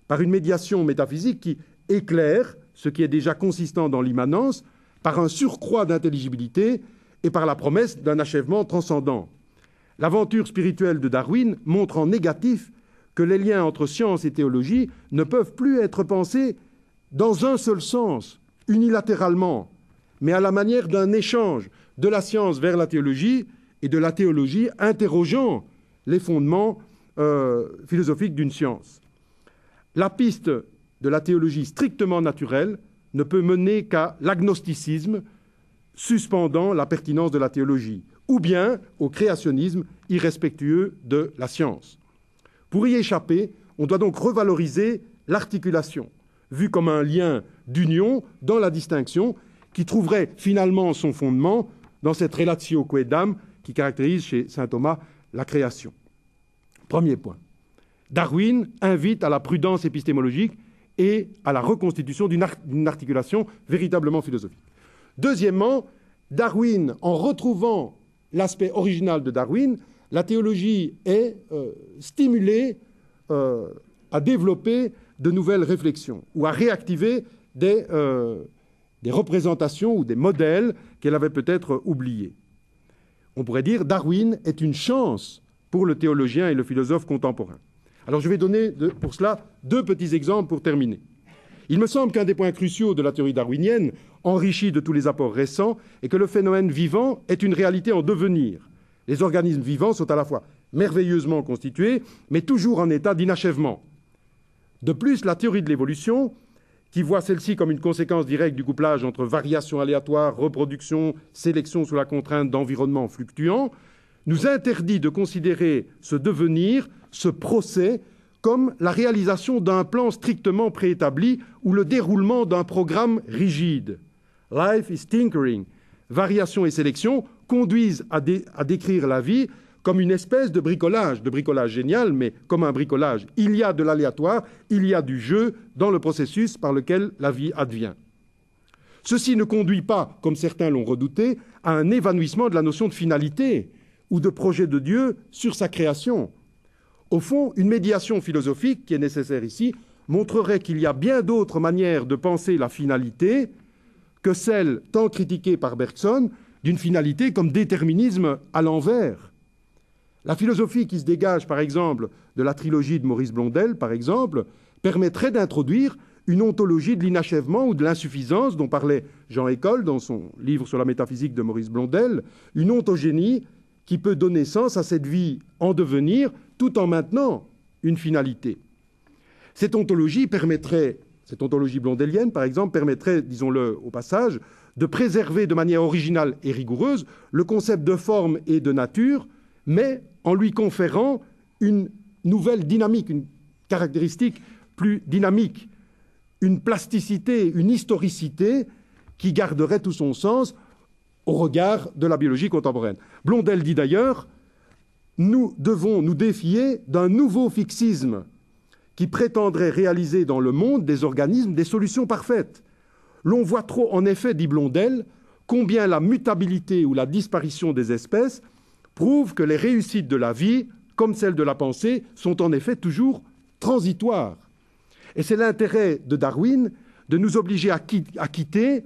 par une médiation métaphysique qui éclaire ce qui est déjà consistant dans l'immanence par un surcroît d'intelligibilité et par la promesse d'un achèvement transcendant. L'aventure spirituelle de Darwin montre en négatif que les liens entre science et théologie ne peuvent plus être pensés dans un seul sens, unilatéralement, mais à la manière d'un échange de la science vers la théologie et de la théologie interrogeant les fondements philosophiques d'une science. La piste de la théologie strictement naturelle ne peut mener qu'à l'agnosticisme, suspendant la pertinence de la théologie, ou bien au créationnisme irrespectueux de la science. Pour y échapper, on doit donc revaloriser l'articulation, vue comme un lien d'union dans la distinction, qui trouverait finalement son fondement dans cette relatio quaedam qui caractérise chez saint Thomas la création. Premier point. Darwin invite à la prudence épistémologique et à la reconstitution d'une articulation véritablement philosophique. Deuxièmement, Darwin, en retrouvant l'aspect original de Darwin, la théologie est stimulée à développer de nouvelles réflexions ou à réactiver des représentations ou des modèles qu'elle avait peut-être oubliés. On pourrait dire Darwin est une chance pour le théologien et le philosophe contemporain. Alors je vais donner pour cela deux petits exemples pour terminer. Il me semble qu'un des points cruciaux de la théorie darwinienne, enrichie de tous les apports récents, est que le phénomène vivant est une réalité en devenir. Les organismes vivants sont à la fois merveilleusement constitués, mais toujours en état d'inachèvement. De plus, la théorie de l'évolution, qui voit celle-ci comme une conséquence directe du couplage entre variation aléatoire, reproduction, sélection sous la contrainte d'environnements fluctuants, nous interdit de considérer ce devenir, ce procès, comme la réalisation d'un plan strictement préétabli ou le déroulement d'un programme rigide. Life is tinkering. Variation et sélection conduisent à décrire la vie comme une espèce de bricolage génial, mais comme un bricolage. Il y a de l'aléatoire, il y a du jeu dans le processus par lequel la vie advient. Ceci ne conduit pas, comme certains l'ont redouté, à un évanouissement de la notion de finalité ou de projet de Dieu sur sa création. Au fond, une médiation philosophique qui est nécessaire ici montrerait qu'il y a bien d'autres manières de penser la finalité que celle, tant critiquée par Bergson, d'une finalité comme déterminisme à l'envers. La philosophie qui se dégage, par exemple, de la trilogie de Maurice Blondel, par exemple, permettrait d'introduire une ontologie de l'inachèvement ou de l'insuffisance dont parlait Jean École dans son livre sur la métaphysique de Maurice Blondel, une ontogénie qui peut donner sens à cette vie en devenir tout en maintenant une finalité. Cette ontologie blondélienne, par exemple, permettrait, disons-le au passage, de préserver de manière originale et rigoureuse le concept de forme et de nature, mais en lui conférant une nouvelle dynamique, une caractéristique plus dynamique, une plasticité, une historicité qui garderait tout son sens au regard de la biologie contemporaine. Blondel dit d'ailleurs « Nous devons nous défier d'un nouveau fixisme qui prétendrait réaliser dans le monde des organismes des solutions parfaites. L'on voit trop, en effet, dit Blondel, combien la mutabilité ou la disparition des espèces prouve que les réussites de la vie, comme celles de la pensée, sont en effet toujours transitoires. Et c'est l'intérêt de Darwin de nous obliger à quitter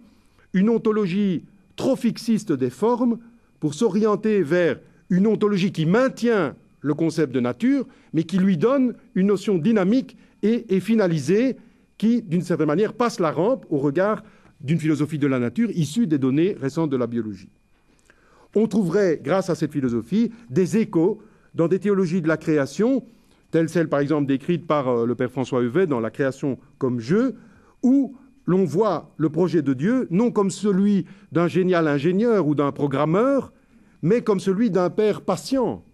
une ontologie trop fixiste des formes pour s'orienter vers une ontologie qui maintient le concept de nature, mais qui lui donne une notion dynamique et finalisée qui, d'une certaine manière, passe la rampe au regard d'une philosophie de la nature issue des données récentes de la biologie. On trouverait, grâce à cette philosophie, des échos dans des théologies de la création, telles celles, par exemple, décrites par le père François Heuvet dans La création comme jeu, où l'on voit le projet de Dieu non comme celui d'un génial ingénieur ou d'un programmeur, mais comme celui d'un père patient,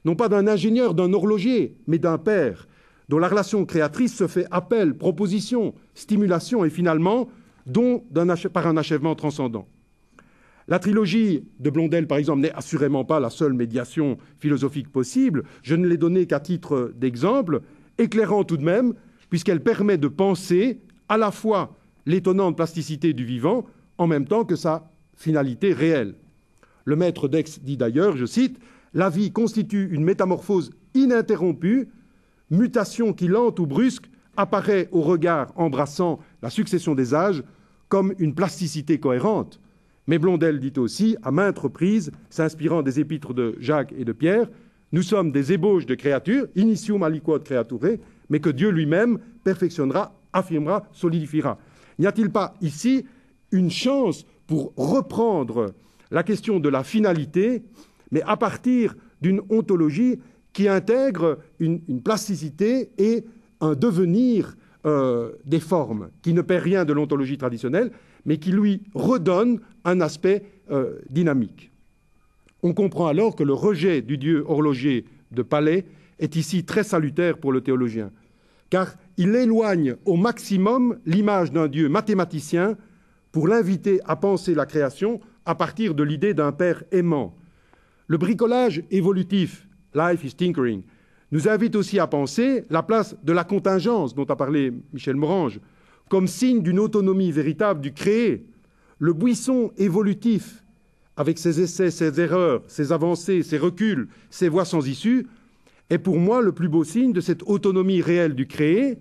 non pas d'un ingénieur, d'un horloger, mais d'un père, dont la relation créatrice se fait appel, proposition, stimulation et finalement don par un achèvement transcendant. La trilogie de Blondel, par exemple, n'est assurément pas la seule médiation philosophique possible. Je ne l'ai donnée qu'à titre d'exemple, éclairant tout de même, puisqu'elle permet de penser à la fois l'étonnante plasticité du vivant en même temps que sa finalité réelle. Le maître d'Aix dit d'ailleurs, je cite, « La vie constitue une métamorphose ininterrompue, mutation qui, lente ou brusque, apparaît au regard embrassant la succession des âges comme une plasticité cohérente. » Mais Blondel dit aussi, à maintes reprises, s'inspirant des épîtres de Jacques et de Pierre, « Nous sommes des ébauches de créatures, initium aliquod creature, mais que Dieu lui-même perfectionnera, affirmera, solidifiera. » N'y a-t-il pas ici une chance pour reprendre la question de la finalité, mais à partir d'une ontologie qui intègre une plasticité et un devenir des formes, qui ne perd rien de l'ontologie traditionnelle, mais qui lui redonne un aspect dynamique. On comprend alors que le rejet du dieu horloger de Palais est ici très salutaire pour le théologien, car il éloigne au maximum l'image d'un dieu mathématicien pour l'inviter à penser la création à partir de l'idée d'un père aimant. Le bricolage évolutif, Life is Tinkering, nous invite aussi à penser la place de la contingence dont a parlé Michel Morange, comme signe d'une autonomie véritable du créé. Le buisson évolutif, avec ses essais, ses erreurs, ses avancées, ses reculs, ses voies sans issue, est pour moi le plus beau signe de cette autonomie réelle du créé,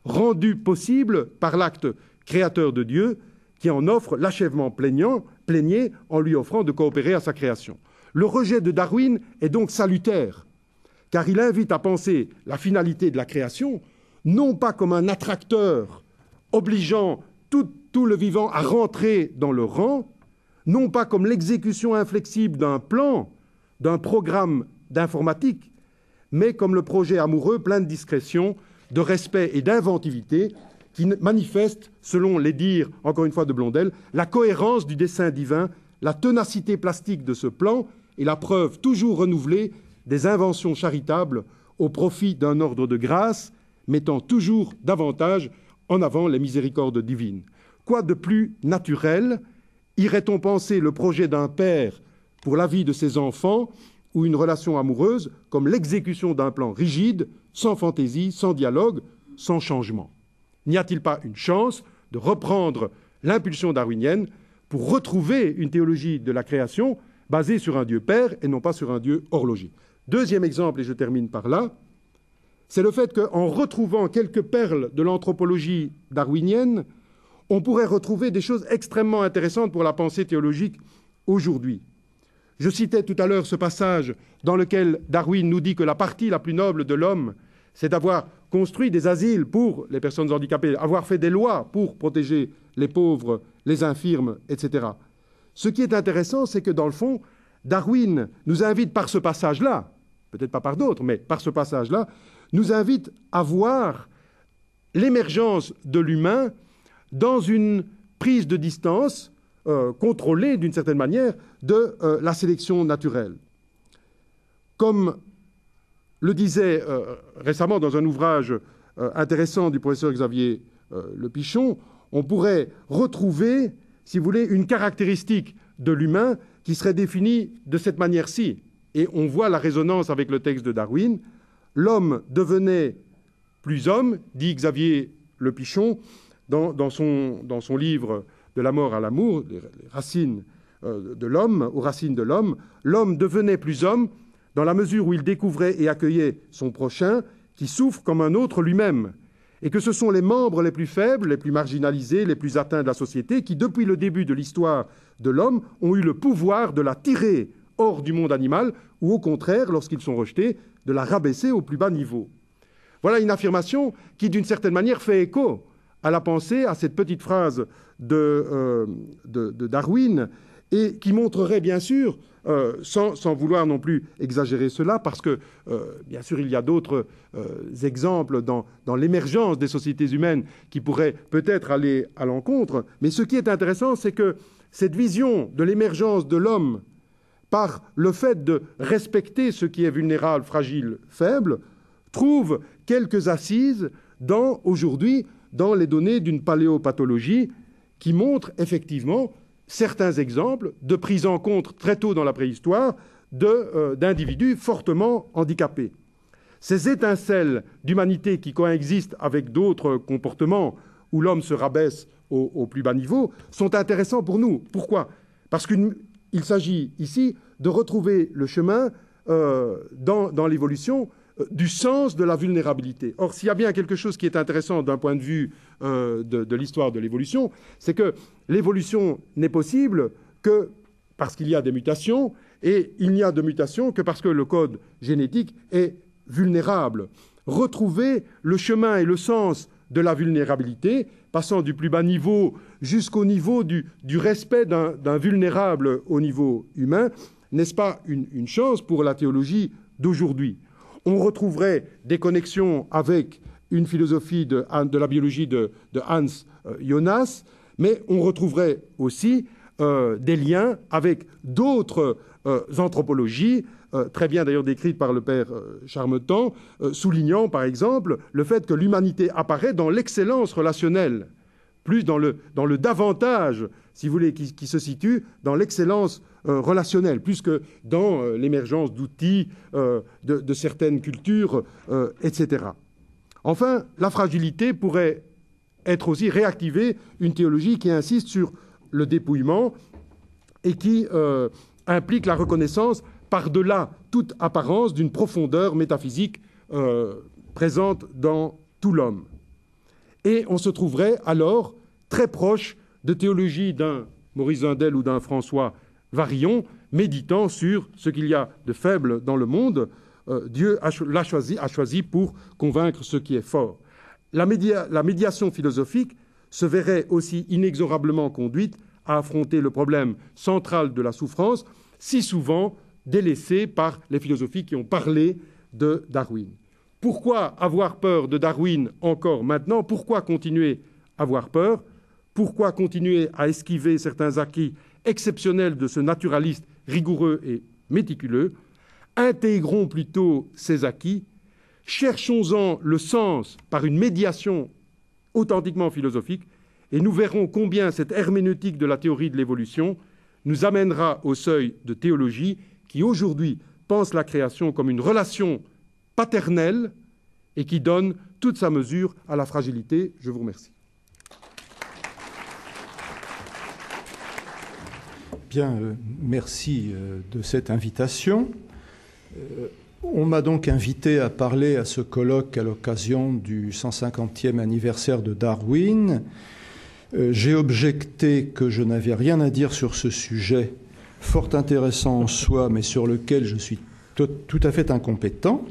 rendue possible par l'acte créateur de Dieu, qui en offre l'achèvement plénier en lui offrant de coopérer à sa création. Le rejet de Darwin est donc salutaire, car il invite à penser la finalité de la création, non pas comme un attracteur obligeant tout le vivant à rentrer dans le rang, non pas comme l'exécution inflexible d'un plan, d'un programme d'informatique, mais comme le projet amoureux plein de discrétion, de respect et d'inventivité qui manifeste, selon les dires, encore une fois, de Blondel, la cohérence du dessein divin, la ténacité plastique de ce plan et la preuve toujours renouvelée des inventions charitables au profit d'un ordre de grâce, mettant toujours davantage en avant les miséricordes divines. Quoi de plus naturel irait-on penser le projet d'un père pour la vie de ses enfants ou une relation amoureuse comme l'exécution d'un plan rigide, sans fantaisie, sans dialogue, sans changement? N'y a-t-il pas une chance de reprendre l'impulsion darwinienne pour retrouver une théologie de la création basée sur un Dieu père et non pas sur un Dieu horloger? Deuxième exemple, et je termine par là, c'est le fait qu'en retrouvant quelques perles de l'anthropologie darwinienne, on pourrait retrouver des choses extrêmement intéressantes pour la pensée théologique aujourd'hui. Je citais tout à l'heure ce passage dans lequel Darwin nous dit que la partie la plus noble de l'homme, c'est d'avoir construit des asiles pour les personnes handicapées, avoir fait des lois pour protéger les pauvres, les infirmes, etc. Ce qui est intéressant, c'est que dans le fond, Darwin nous invite par ce passage-là, peut-être pas par d'autres, mais par ce passage-là, nous invite à voir l'émergence de l'humain dans une prise de distance contrôlée, d'une certaine manière, de la sélection naturelle. Comme le disait récemment dans un ouvrage intéressant du professeur Xavier Le Pichon, on pourrait retrouver, si vous voulez, une caractéristique de l'humain qui serait définie de cette manière-ci. Et on voit la résonance avec le texte de Darwin. L'homme devenait plus homme, dit Xavier Le Pichon, dans son livre « De la mort à l'amour », les racines de l'homme, aux racines de l'homme. L'homme devenait plus homme dans la mesure où il découvrait et accueillait son prochain, qui souffre comme un autre lui-même, et que ce sont les membres les plus faibles, les plus marginalisés, les plus atteints de la société, qui, depuis le début de l'histoire de l'homme, ont eu le pouvoir de la tirer hors du monde animal, ou au contraire, lorsqu'ils sont rejetés, de la rabaisser au plus bas niveau. Voilà une affirmation qui, d'une certaine manière, fait écho à la pensée, à cette petite phrase de Darwin, et qui montrerait, bien sûr, sans vouloir non plus exagérer cela, parce que, bien sûr, il y a d'autres exemples dans l'émergence des sociétés humaines qui pourraient peut-être aller à l'encontre, mais ce qui est intéressant, c'est que cette vision de l'émergence de l'homme par le fait de respecter ce qui est vulnérable, fragile, faible, trouve quelques assises aujourd'hui dans les données d'une paléopathologie qui montre effectivement certains exemples de prise en compte très tôt dans la préhistoire d'individus fortement handicapés. Ces étincelles d'humanité qui coexistent avec d'autres comportements où l'homme se rabaisse au plus bas niveau sont intéressants pour nous. Pourquoi ? Parce qu'il s'agit ici de retrouver le chemin dans l'évolution du sens de la vulnérabilité. Or, s'il y a bien quelque chose qui est intéressant d'un point de vue de l'histoire de l'évolution, c'est que l'évolution n'est possible que parce qu'il y a des mutations, et il n'y a de mutations que parce que le code génétique est vulnérable. Retrouver le chemin et le sens de la vulnérabilité, passant du plus bas niveau jusqu'au niveau du respect d'un vulnérable au niveau humain, n'est-ce pas une chance pour la théologie d'aujourd'hui ? On retrouverait des connexions avec une philosophie de la biologie de Hans Jonas, mais on retrouverait aussi des liens avec d'autres anthropologies, très bien d'ailleurs décrites par le père Charmetan, soulignant par exemple le fait que l'humanité apparaît dans l'excellence relationnelle, plus dans le davantage, si vous voulez, qui se situe dans l'excellence relationnelle, plus que dans l'émergence d'outils de certaines cultures, etc. Enfin, la fragilité pourrait être aussi réactiver une théologie qui insiste sur le dépouillement et qui implique la reconnaissance par-delà toute apparence d'une profondeur métaphysique présente dans tout l'homme. Et on se trouverait alors très proche de théologie d'un Maurice Zindel ou d'un François Varillon, méditant sur ce qu'il y a de faible dans le monde. Dieu a choisi pour convaincre ce qui est fort. La médiation philosophique se verrait aussi inexorablement conduite à affronter le problème central de la souffrance, si souvent délaissé par les philosophies qui ont parlé de Darwin. Pourquoi avoir peur de Darwin encore maintenant? Pourquoi continuer à avoir peur? Pourquoi continuer à esquiver certains acquis exceptionnels de ce naturaliste rigoureux et méticuleux? Intégrons plutôt ces acquis, cherchons-en le sens par une médiation authentiquement philosophique, et nous verrons combien cette herméneutique de la théorie de l'évolution nous amènera au seuil de théologie qui aujourd'hui pense la création comme une relation paternelle et qui donne toute sa mesure à la fragilité. Je vous remercie. Bien, merci de cette invitation. On m'a donc invité à parler à ce colloque à l'occasion du 150e anniversaire de Darwin. J'ai objecté que je n'avais rien à dire sur ce sujet, fort intéressant en soi, mais sur lequel je suis tout à fait incompétent.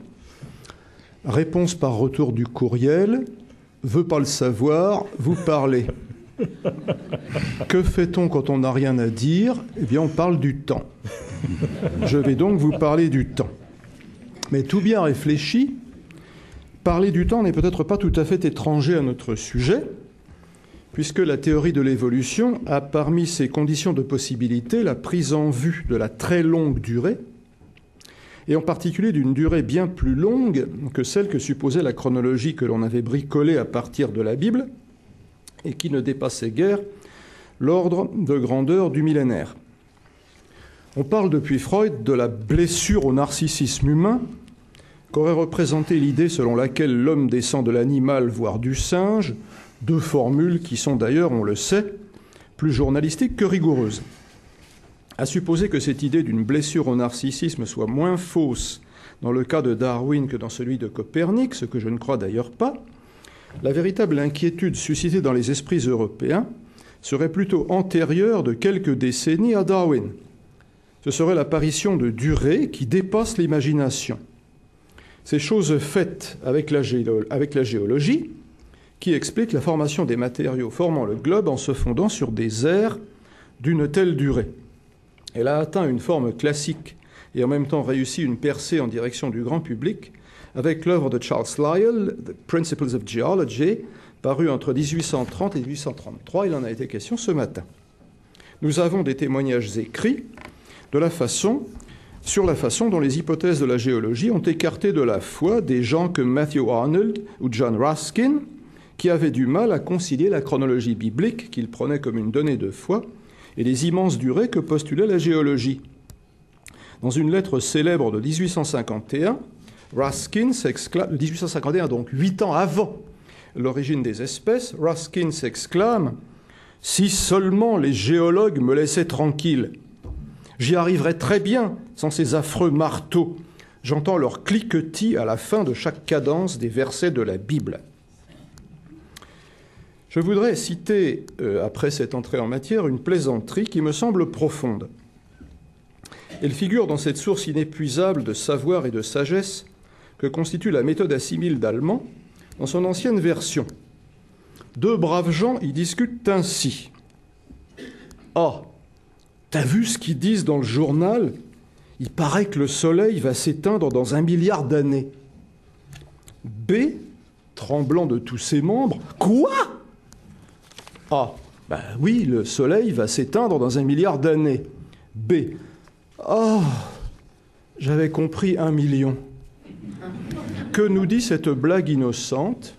Réponse par retour du courriel. Veut pas le savoir, vous parlez. Que fait-on quand on n'a rien à dire? Eh bien, on parle du temps. Je vais donc vous parler du temps. Mais tout bien réfléchi, parler du temps n'est peut-être pas tout à fait étranger à notre sujet, puisque la théorie de l'évolution a parmi ses conditions de possibilité la prise en vue de la très longue durée, et en particulier d'une durée bien plus longue que celle que supposait la chronologie que l'on avait bricolée à partir de la Bible, et qui ne dépassait guère l'ordre de grandeur du millénaire. On parle depuis Freud de la blessure au narcissisme humain, qu'aurait représenté l'idée selon laquelle l'homme descend de l'animal, voire du singe, deux formules qui sont d'ailleurs, on le sait, plus journalistiques que rigoureuses. À supposer que cette idée d'une blessure au narcissisme soit moins fausse dans le cas de Darwin que dans celui de Copernic, ce que je ne crois d'ailleurs pas, la véritable inquiétude suscitée dans les esprits européens serait plutôt antérieure de quelques décennies à Darwin. Ce serait l'apparition de durées qui dépassent l'imagination. Ces choses faites avec la géologie, qui explique la formation des matériaux formant le globe en se fondant sur des aires d'une telle durée. Elle a atteint une forme classique et en même temps réussi une percée en direction du grand public avec l'œuvre de Charles Lyell, The Principles of Geology, parue entre 1830 et 1833. Il en a été question ce matin. Nous avons des témoignages écrits sur la façon dont les hypothèses de la géologie ont écarté de la foi des gens comme Matthew Arnold ou John Ruskin, qui avaient du mal à concilier la chronologie biblique, qu'ils prenaient comme une donnée de foi, et les immenses durées que postulait la géologie. Dans une lettre célèbre de 1851, Ruskin s'exclame, 1851, donc 8 ans avant l'origine des espèces, Ruskin s'exclame « Si seulement les géologues me laissaient tranquille !» J'y arriverai très bien sans ces affreux marteaux. J'entends leur cliquetis à la fin de chaque cadence des versets de la Bible. Je voudrais citer, après cette entrée en matière, une plaisanterie qui me semble profonde. Elle figure dans cette source inépuisable de savoir et de sagesse que constitue la méthode assimile d'allemand dans son ancienne version. Deux braves gens y discutent ainsi. Ah, t'as vu ce qu'ils disent dans le journal? Il paraît que le soleil va s'éteindre dans 1 milliard d'années. B, tremblant de tous ses membres. Quoi? Ah, Ben oui, le Soleil va s'éteindre dans 1 milliard d'années. B. Oh, j'avais compris 1 million. Que nous dit cette blague innocente?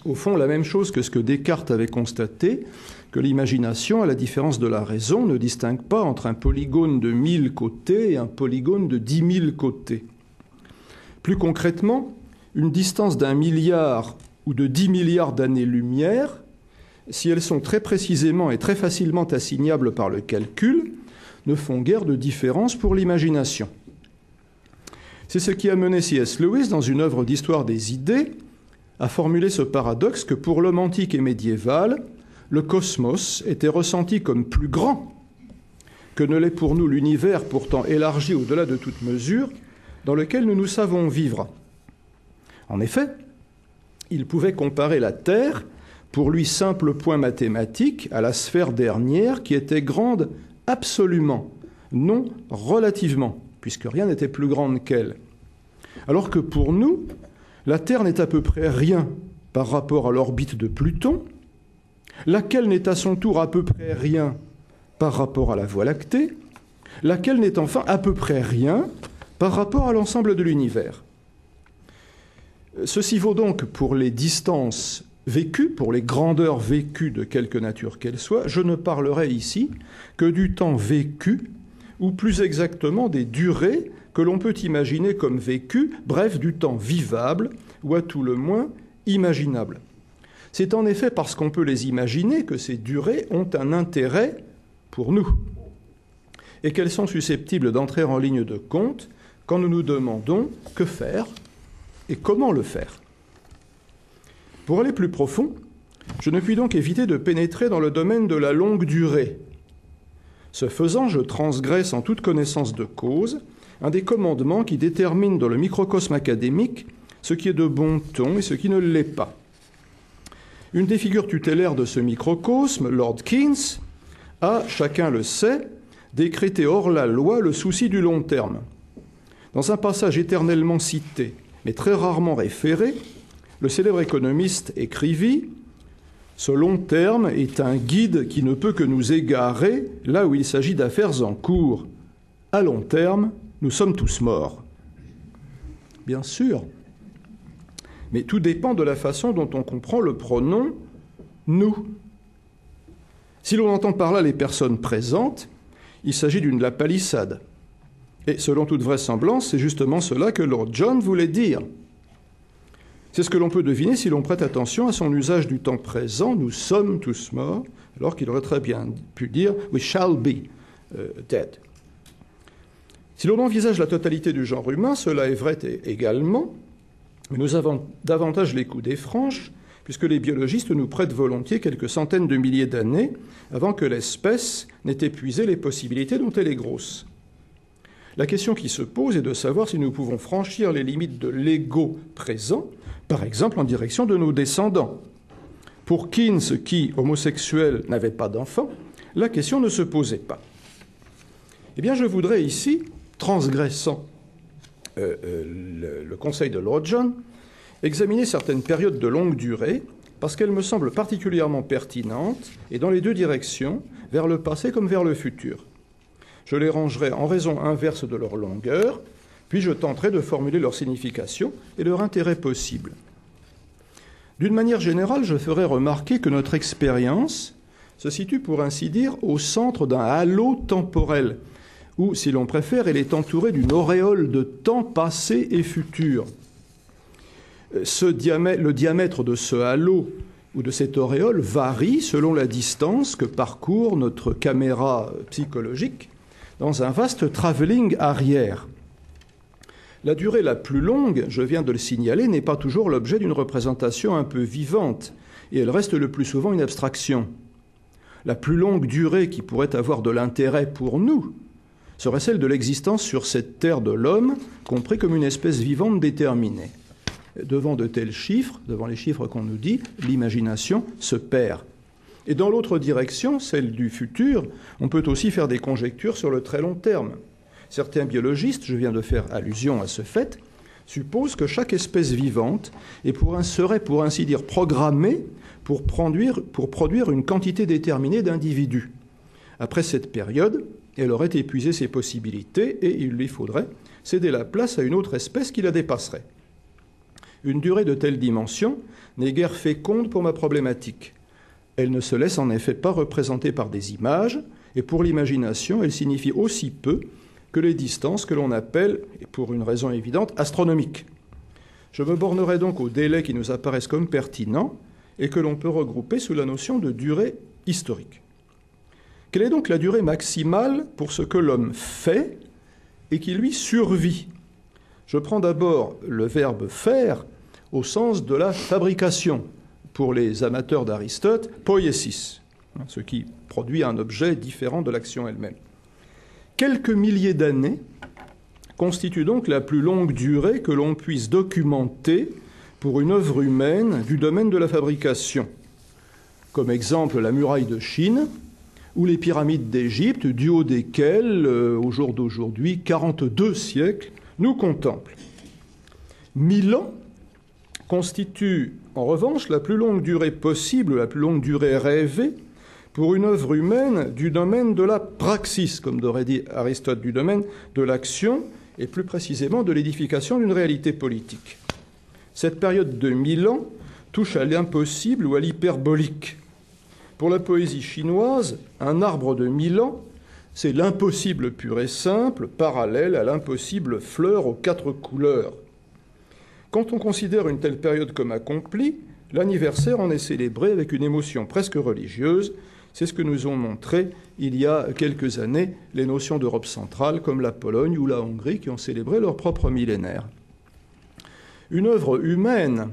Au fond, la même chose que ce que Descartes avait constaté, que l'imagination, à la différence de la raison, ne distingue pas entre un polygone de 1000 côtés et un polygone de 10 000 côtés. Plus concrètement, une distance d'1 milliard ou de 10 milliards d'années-lumière, si elles sont très précisément et très facilement assignables par le calcul, ne font guère de différence pour l'imagination. C'est ce qui a mené C.S. Lewis, dans une œuvre d'histoire des idées, à formuler ce paradoxe que pour l'homme antique et médiéval, le cosmos était ressenti comme plus grand que ne l'est pour nous l'univers pourtant élargi au-delà de toute mesure dans lequel nous nous savons vivre. En effet, il pouvait comparer la Terre, pour lui simple point mathématique, à la sphère dernière qui était grande absolument, non relativement, puisque rien n'était plus grande qu'elle. Alors que pour nous, la Terre n'est à peu près rien par rapport à l'orbite de Pluton, laquelle n'est à son tour à peu près rien par rapport à la Voie lactée, laquelle n'est enfin à peu près rien par rapport à l'ensemble de l'univers. Ceci vaut donc pour les distances vécues, pour les grandeurs vécues de quelque nature qu'elles soient. Je ne parlerai ici que du temps vécu, ou plus exactement des durées que l'on peut imaginer comme vécues, bref, du temps vivable, ou à tout le moins imaginable. C'est en effet parce qu'on peut les imaginer que ces durées ont un intérêt pour nous, et qu'elles sont susceptibles d'entrer en ligne de compte quand nous nous demandons que faire et comment le faire. Pour aller plus profond, je ne puis donc éviter de pénétrer dans le domaine de la longue durée. Ce faisant, je transgresse en toute connaissance de cause un des commandements qui déterminent dans le microcosme académique ce qui est de bon ton et ce qui ne l'est pas. Une des figures tutélaires de ce microcosme, Lord Keynes, a, chacun le sait, décrété hors la loi le souci du long terme. Dans un passage éternellement cité, mais très rarement référé, le célèbre économiste écrivit « Ce long terme est un guide qui ne peut que nous égarer là où il s'agit d'affaires en cours. À long terme, nous sommes tous morts. » Bien sûr, mais tout dépend de la façon dont on comprend le pronom « nous ». Si l'on entend par là les personnes présentes, il s'agit d'une lapalissade. Et selon toute vraisemblance, c'est justement cela que Lord John voulait dire. C'est ce que l'on peut deviner si l'on prête attention à son usage du temps présent, nous sommes tous morts, alors qu'il aurait très bien pu dire we shall be dead. Si l'on envisage la totalité du genre humain, cela est vrai également, mais nous avons davantage les coups des franches, puisque les biologistes nous prêtent volontiers quelques centaines de milliers d'années avant que l'espèce n'ait épuisé les possibilités dont elle est grosse. La question qui se pose est de savoir si nous pouvons franchir les limites de l'ego présent, par exemple en direction de nos descendants. Pour Keynes, qui, homosexuel, n'avait pas d'enfant, la question ne se posait pas. Eh bien, je voudrais ici, transgressant le conseil de Lord John, examiner certaines périodes de longue durée, parce qu'elles me semblent particulièrement pertinentes, et dans les deux directions, vers le passé comme vers le futur. Je les rangerai en raison inverse de leur longueur, puis je tenterai de formuler leur signification et leur intérêt possible. D'une manière générale, je ferai remarquer que notre expérience se situe, pour ainsi dire, au centre d'un halo temporel, où, si l'on préfère, elle est entourée d'une auréole de temps passé et futur. Le diamètre de ce halo ou de cette auréole varie selon la distance que parcourt notre caméra psychologique dans un vaste travelling arrière. La durée la plus longue, je viens de le signaler, n'est pas toujours l'objet d'une représentation un peu vivante, et elle reste le plus souvent une abstraction. La plus longue durée qui pourrait avoir de l'intérêt pour nous serait celle de l'existence sur cette terre de l'homme, compris comme une espèce vivante déterminée. Devant de tels chiffres, devant les chiffres qu'on nous dit, l'imagination se perd. Et dans l'autre direction, celle du futur, on peut aussi faire des conjectures sur le très long terme. Certains biologistes, je viens de faire allusion à ce fait, suppose que chaque espèce vivante serait, pour ainsi dire, programmée pour produire une quantité déterminée d'individus. Après cette période, elle aurait épuisé ses possibilités et il lui faudrait céder la place à une autre espèce qui la dépasserait. Une durée de telle dimension n'est guère féconde pour ma problématique. Elle ne se laisse en effet pas représenter par des images, et pour l'imagination, elle signifie aussi peu que les distances que l'on appelle, et pour une raison évidente, astronomiques. Je me bornerai donc aux délais qui nous apparaissent comme pertinents et que l'on peut regrouper sous la notion de durée historique. Quelle est donc la durée maximale pour ce que l'homme fait et qui lui survit? Je prends d'abord le verbe « faire » au sens de la fabrication, pour les amateurs d'Aristote, poiesis, ce qui produit un objet différent de l'action elle-même. Quelques milliers d'années constituent donc la plus longue durée que l'on puisse documenter pour une œuvre humaine du domaine de la fabrication. Comme exemple, la muraille de Chine ou les pyramides d'Égypte, du haut desquelles, au jour d'aujourd'hui, 42 siècles nous contemplent. 1000 ans constitue en revanche la plus longue durée possible, la plus longue durée rêvée pour une œuvre humaine du domaine de la praxis, comme aurait dit Aristote, du domaine de l'action et plus précisément de l'édification d'une réalité politique. Cette période de 1000 ans touche à l'impossible ou à l'hyperbolique. Pour la poésie chinoise, un arbre de 1000 ans, c'est l'impossible pur et simple, parallèle à l'impossible fleur aux 4 couleurs. Quand on considère une telle période comme accomplie, l'anniversaire en est célébré avec une émotion presque religieuse. C'est ce que nous ont montré il y a quelques années les notions d'Europe centrale comme la Pologne ou la Hongrie qui ont célébré leur propre millénaire. Une œuvre humaine,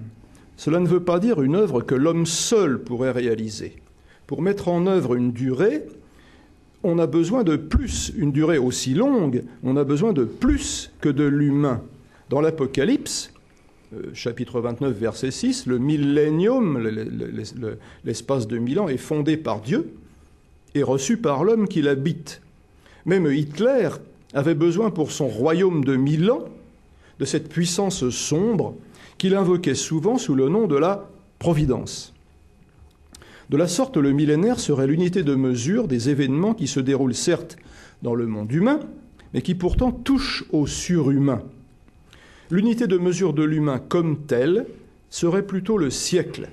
cela ne veut pas dire une œuvre que l'homme seul pourrait réaliser. Pour mettre en œuvre une durée, on a besoin de plus. Une durée aussi longue, on a besoin de plus que de l'humain. Dans l'Apocalypse, chapitre 29, verset 6, le millénium, l'espace de 1000 ans, est fondé par Dieu et reçu par l'homme qui l'habite. Même Hitler avait besoin pour son royaume de 1000 ans de cette puissance sombre qu'il invoquait souvent sous le nom de la providence. De la sorte, le millénaire serait l'unité de mesure des événements qui se déroulent certes dans le monde humain, mais qui pourtant touchent au surhumain. L'unité de mesure de l'humain comme telle serait plutôt le siècle.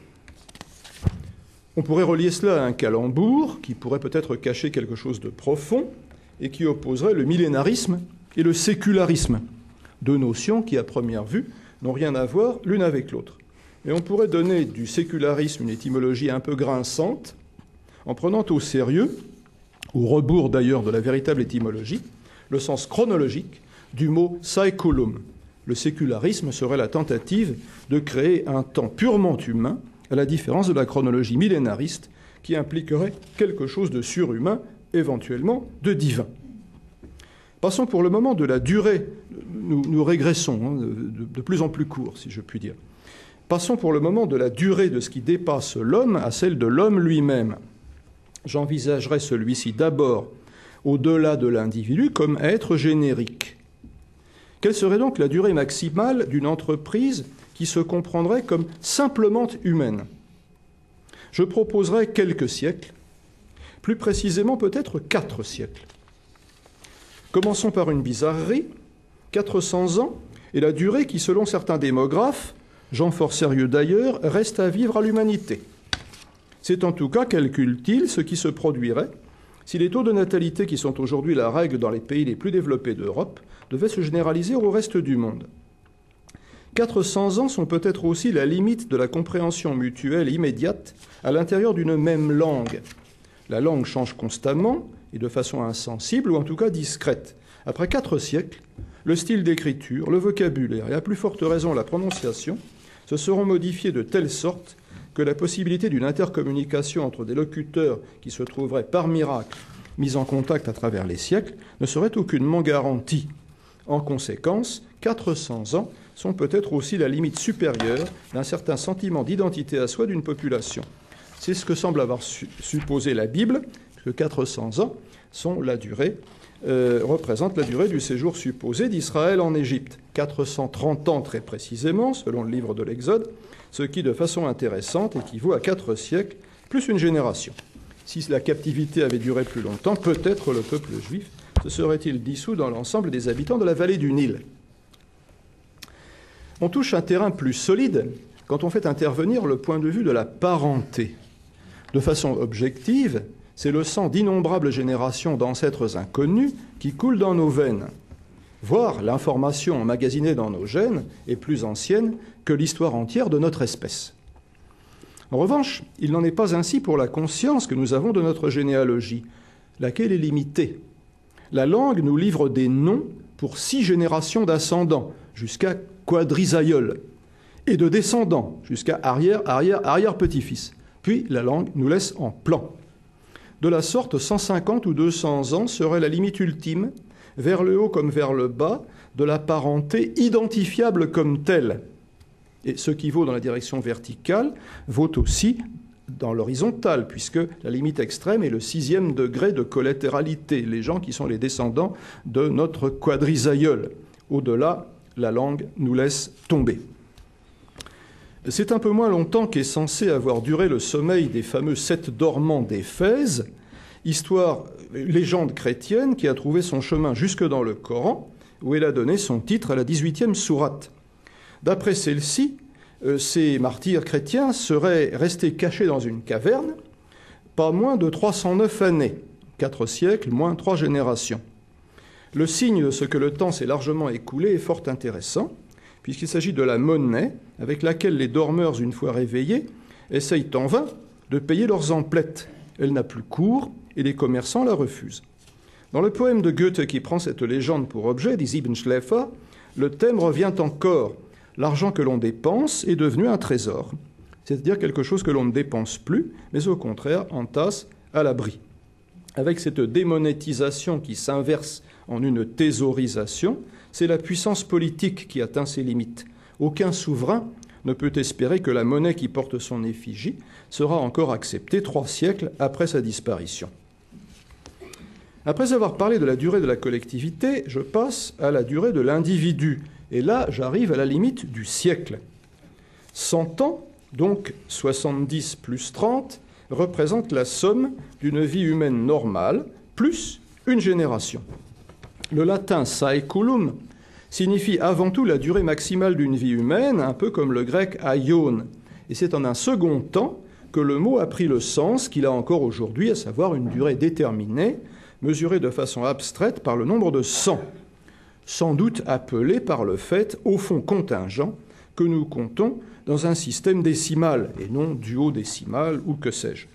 On pourrait relier cela à un calembour qui pourrait peut-être cacher quelque chose de profond et qui opposerait le millénarisme et le sécularisme, deux notions qui, à première vue, n'ont rien à voir l'une avec l'autre. Mais on pourrait donner du sécularisme une étymologie un peu grinçante en prenant au sérieux, au rebours d'ailleurs de la véritable étymologie, le sens chronologique du mot saeculum. Le sécularisme serait la tentative de créer un temps purement humain, à la différence de la chronologie millénariste, qui impliquerait quelque chose de surhumain, éventuellement de divin. Passons pour le moment de la durée, nous régressons de plus en plus court, si je puis dire. Passons pour le moment de la durée de ce qui dépasse l'homme à celle de l'homme lui-même. J'envisagerai celui-ci d'abord au-delà de l'individu comme être générique. Quelle serait donc la durée maximale d'une entreprise qui se comprendrait comme simplement humaine? Je proposerai quelques siècles, plus précisément peut-être 4 siècles. Commençons par une bizarrerie. 400 ans est la durée qui, selon certains démographes, gens fort sérieux d'ailleurs, reste à vivre à l'humanité. C'est en tout cas, calcule-t-il, ce qui se produirait si les taux de natalité qui sont aujourd'hui la règle dans les pays les plus développés d'Europe devaient se généraliser au reste du monde. 400 ans sont peut-être aussi la limite de la compréhension mutuelle immédiate à l'intérieur d'une même langue. La langue change constamment et de façon insensible ou en tout cas discrète. Après 4 siècles, le style d'écriture, le vocabulaire et à plus forte raison la prononciation se seront modifiés de telle sorte que la possibilité d'une intercommunication entre des locuteurs qui se trouveraient par miracle mis en contact à travers les siècles ne serait aucunement garantie. En conséquence, 400 ans sont peut-être aussi la limite supérieure d'un certain sentiment d'identité à soi d'une population. C'est ce que semble avoir supposé la Bible, que 400 ans sont la durée représente la durée du séjour supposé d'Israël en Égypte. 430 ans très précisément, selon le livre de l'Exode, ce qui, de façon intéressante, équivaut à 4 siècles plus une génération. Si la captivité avait duré plus longtemps, peut-être le peuple juif se serait-il dissous dans l'ensemble des habitants de la vallée du Nil. On touche un terrain plus solide quand on fait intervenir le point de vue de la parenté. De façon objective, c'est le sang d'innombrables générations d'ancêtres inconnus qui coule dans nos veines. Voire l'information emmagasinée dans nos gènes est plus ancienne que l'histoire entière de notre espèce. En revanche, il n'en est pas ainsi pour la conscience que nous avons de notre généalogie, laquelle est limitée. La langue nous livre des noms pour 6 générations d'ascendants, jusqu'à quadrisaïeul, et de descendants, jusqu'à arrière-petit-fils. Puis la langue nous laisse en plan. De la sorte, 150 ou 200 ans serait la limite ultime, vers le haut comme vers le bas, de la parenté identifiable comme telle. Et ce qui vaut dans la direction verticale vaut aussi dans l'horizontale, puisque la limite extrême est le 6e degré de collatéralité, les gens qui sont les descendants de notre quadrisaïeul. Au-delà, la langue nous laisse tomber. C'est un peu moins longtemps qu'est censé avoir duré le sommeil des fameux 7 dormants d'Éphèse, légende chrétienne qui a trouvé son chemin jusque dans le Coran, où elle a donné son titre à la 18e sourate. D'après celle-ci, ces martyrs chrétiens seraient restés cachés dans une caverne pas moins de 309 années, 4 siècles moins 3 générations. Le signe de ce que le temps s'est largement écoulé est fort intéressant, puisqu'il s'agit de la monnaie avec laquelle les dormeurs, une fois réveillés, essayent en vain de payer leurs emplettes. Elle n'a plus cours et les commerçants la refusent. Dans le poème de Goethe qui prend cette légende pour objet, Die Siebenschläfer, le thème revient encore. L'argent que l'on dépense est devenu un trésor, c'est-à-dire quelque chose que l'on ne dépense plus, mais au contraire entasse à l'abri. Avec cette démonétisation qui s'inverse en une thésaurisation, c'est la puissance politique qui atteint ses limites. Aucun souverain ne peut espérer que la monnaie qui porte son effigie sera encore acceptée 3 siècles après sa disparition. Après avoir parlé de la durée de la collectivité, je passe à la durée de l'individu. Et là, j'arrive à la limite du siècle. 100 ans, donc 70 plus 30, représente la somme d'une vie humaine normale plus une génération. Le latin saeculum signifie avant tout la durée maximale d'une vie humaine, un peu comme le grec aion. Et c'est en un second temps que le mot a pris le sens qu'il a encore aujourd'hui, à savoir une durée déterminée, mesurée de façon abstraite par le nombre de 100. Sans doute appelé par le fait, au fond contingent, que nous comptons dans un système décimal, et non duodécimal ou que sais-je.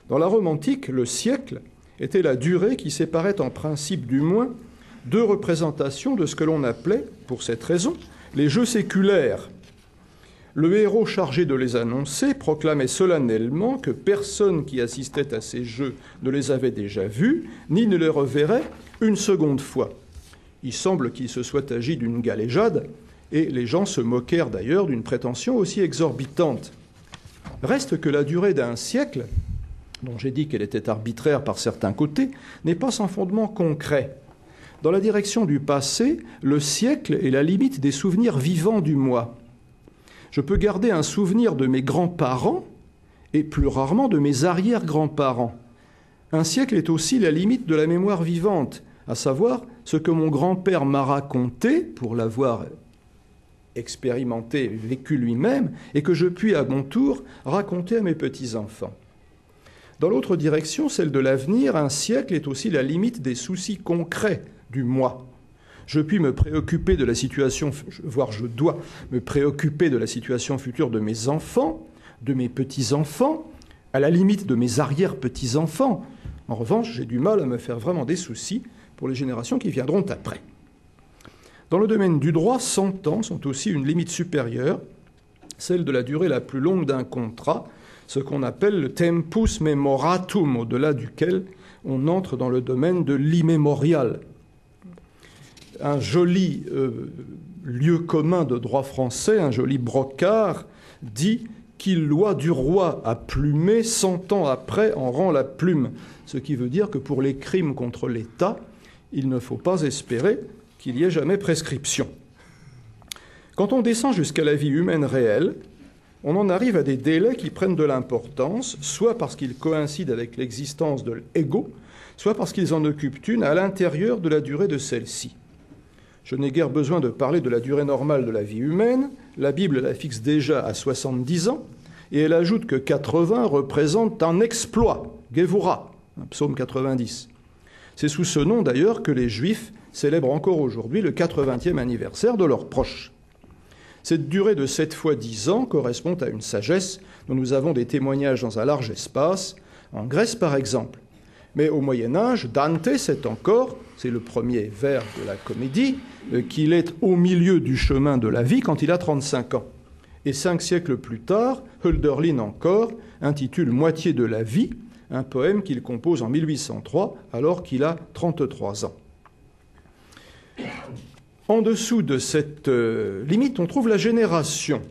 Dans la Rome antique, le siècle était la durée qui séparait en principe du moins 2 représentations de ce que l'on appelait, pour cette raison, les jeux séculaires. Le héros chargé de les annoncer proclamait solennellement que personne qui assistait à ces jeux ne les avait déjà vus, ni ne les reverrait une seconde fois. Il semble qu'il se soit agi d'une galéjade, et les gens se moquèrent d'ailleurs d'une prétention aussi exorbitante. Reste que la durée d'un siècle, dont j'ai dit qu'elle était arbitraire par certains côtés, n'est pas sans fondement concret. Dans la direction du passé, le siècle est la limite des souvenirs vivants du moi. Je peux garder un souvenir de mes grands-parents et plus rarement de mes arrière-grands-parents. Un siècle est aussi la limite de la mémoire vivante, à savoir ce que mon grand-père m'a raconté, pour l'avoir expérimenté, vécu lui-même, et que je puis à mon tour raconter à mes petits-enfants. Dans l'autre direction, celle de l'avenir, un siècle est aussi la limite des soucis concrets du moi. Je puis me préoccuper de la situation, voire je dois me préoccuper de la situation future de mes enfants, de mes petits-enfants, à la limite de mes arrière-petits-enfants. En revanche, j'ai du mal à me faire vraiment des soucis pour les générations qui viendront après. Dans le domaine du droit, 100 ans sont aussi une limite supérieure, celle de la durée la plus longue d'un contrat, ce qu'on appelle le tempus memoratum, au-delà duquel on entre dans le domaine de l'immémorial. Un joli lieu commun de droit français, un joli brocard, dit qu'il loi du roi à plumer 100 ans après en rend la plume, ce qui veut dire que pour les crimes contre l'État, il ne faut pas espérer qu'il y ait jamais prescription. Quand on descend jusqu'à la vie humaine réelle, on en arrive à des délais qui prennent de l'importance, soit parce qu'ils coïncident avec l'existence de l'ego, soit parce qu'ils en occupent une à l'intérieur de la durée de celle-ci. Je n'ai guère besoin de parler de la durée normale de la vie humaine. La Bible la fixe déjà à 70 ans, et elle ajoute que 80 représente un exploit, Gevura, psaume 90. C'est sous ce nom d'ailleurs que les Juifs célèbrent encore aujourd'hui le 80e anniversaire de leurs proches. Cette durée de 7 fois 10 ans correspond à une sagesse dont nous avons des témoignages dans un large espace, en Grèce par exemple. Mais au Moyen-Âge, Dante sait encore, c'est le premier vers de la comédie, qu'il est au milieu du chemin de la vie quand il a 35 ans. Et 5 siècles plus tard, Hölderlin encore intitule Moitié de la vie, un poème qu'il compose en 1803 alors qu'il a 33 ans. En dessous de cette limite, on trouve la génération.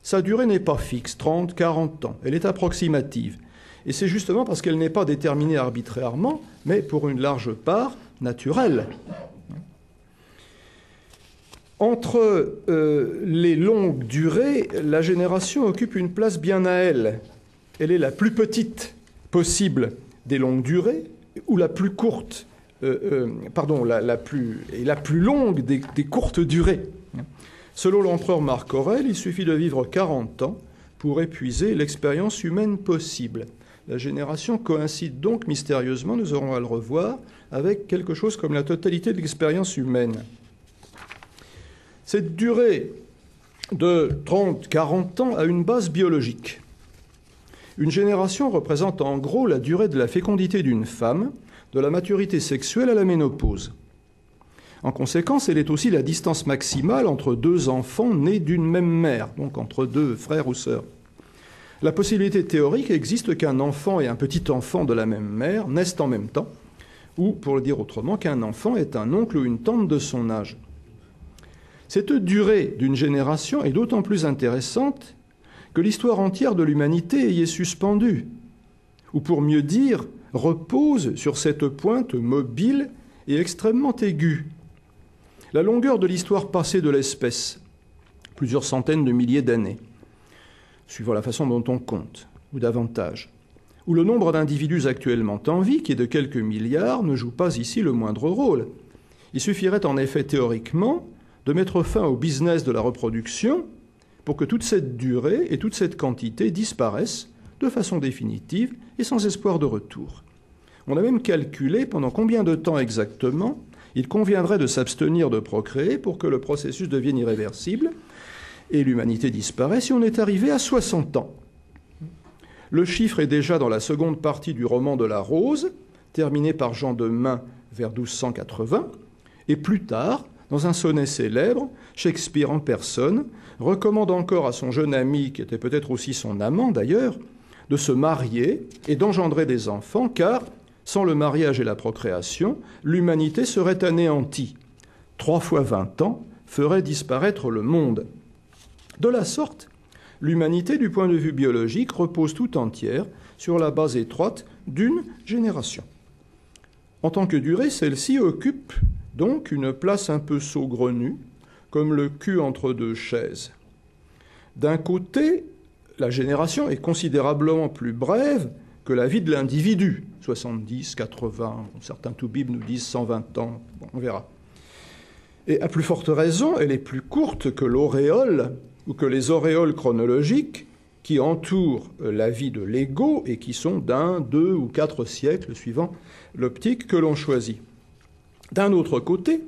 Sa durée n'est pas fixe, 30, 40 ans. Elle est approximative. Et c'est justement parce qu'elle n'est pas déterminée arbitrairement, mais pour une large part naturelle. Entre les longues durées, la génération occupe une place bien à elle. Elle est la plus petite possible des longues durées, ou la plus courte, la plus longue des courtes durées. Selon l'empereur Marc Aurèle, il suffit de vivre 40 ans pour épuiser l'expérience humaine possible. La génération coïncide donc mystérieusement, nous aurons à le revoir, avec quelque chose comme la totalité de l'expérience humaine. Cette durée de 30-40 ans a une base biologique. Une génération représente en gros la durée de la fécondité d'une femme, de la maturité sexuelle à la ménopause. En conséquence, elle est aussi la distance maximale entre deux enfants nés d'une même mère, donc entre deux frères ou sœurs. La possibilité théorique existe qu'un enfant et un petit enfant de la même mère naissent en même temps, ou, pour le dire autrement, qu'un enfant est un oncle ou une tante de son âge. Cette durée d'une génération est d'autant plus intéressante que l'histoire entière de l'humanité y est suspendue, ou pour mieux dire, repose sur cette pointe mobile et extrêmement aiguë. La longueur de l'histoire passée de l'espèce, plusieurs centaines de milliers d'années, suivant la façon dont on compte, ou davantage, où le nombre d'individus actuellement en vie, qui est de quelques milliards, ne joue pas ici le moindre rôle. Il suffirait en effet théoriquement de mettre fin au business de la reproduction pour que toute cette durée et toute cette quantité disparaissent de façon définitive et sans espoir de retour. On a même calculé pendant combien de temps exactement il conviendrait de s'abstenir de procréer pour que le processus devienne irréversible et l'humanité disparaît si on est arrivé à 60 ans. Le chiffre est déjà dans la seconde partie du roman de la Rose, terminé par Jean de Meun vers 1280, et plus tard, dans un sonnet célèbre, Shakespeare en personne recommande encore à son jeune ami, qui était peut-être aussi son amant d'ailleurs, de se marier et d'engendrer des enfants, car, sans le mariage et la procréation, l'humanité serait anéantie. 3 fois 20 ans ferait disparaître le monde. De la sorte, l'humanité, du point de vue biologique, repose tout entière sur la base étroite d'une génération. En tant que durée, celle-ci occupe donc une place un peu saugrenue, comme le cul entre deux chaises. D'un côté, la génération est considérablement plus brève que la vie de l'individu, 70, 80, certains toubibs nous disent 120 ans, bon, on verra. Et à plus forte raison, elle est plus courte que l'auréole ou que les auréoles chronologiques qui entourent la vie de l'ego et qui sont d'1, 2 ou 4 siècles suivant l'optique que l'on choisit. D'un autre côté,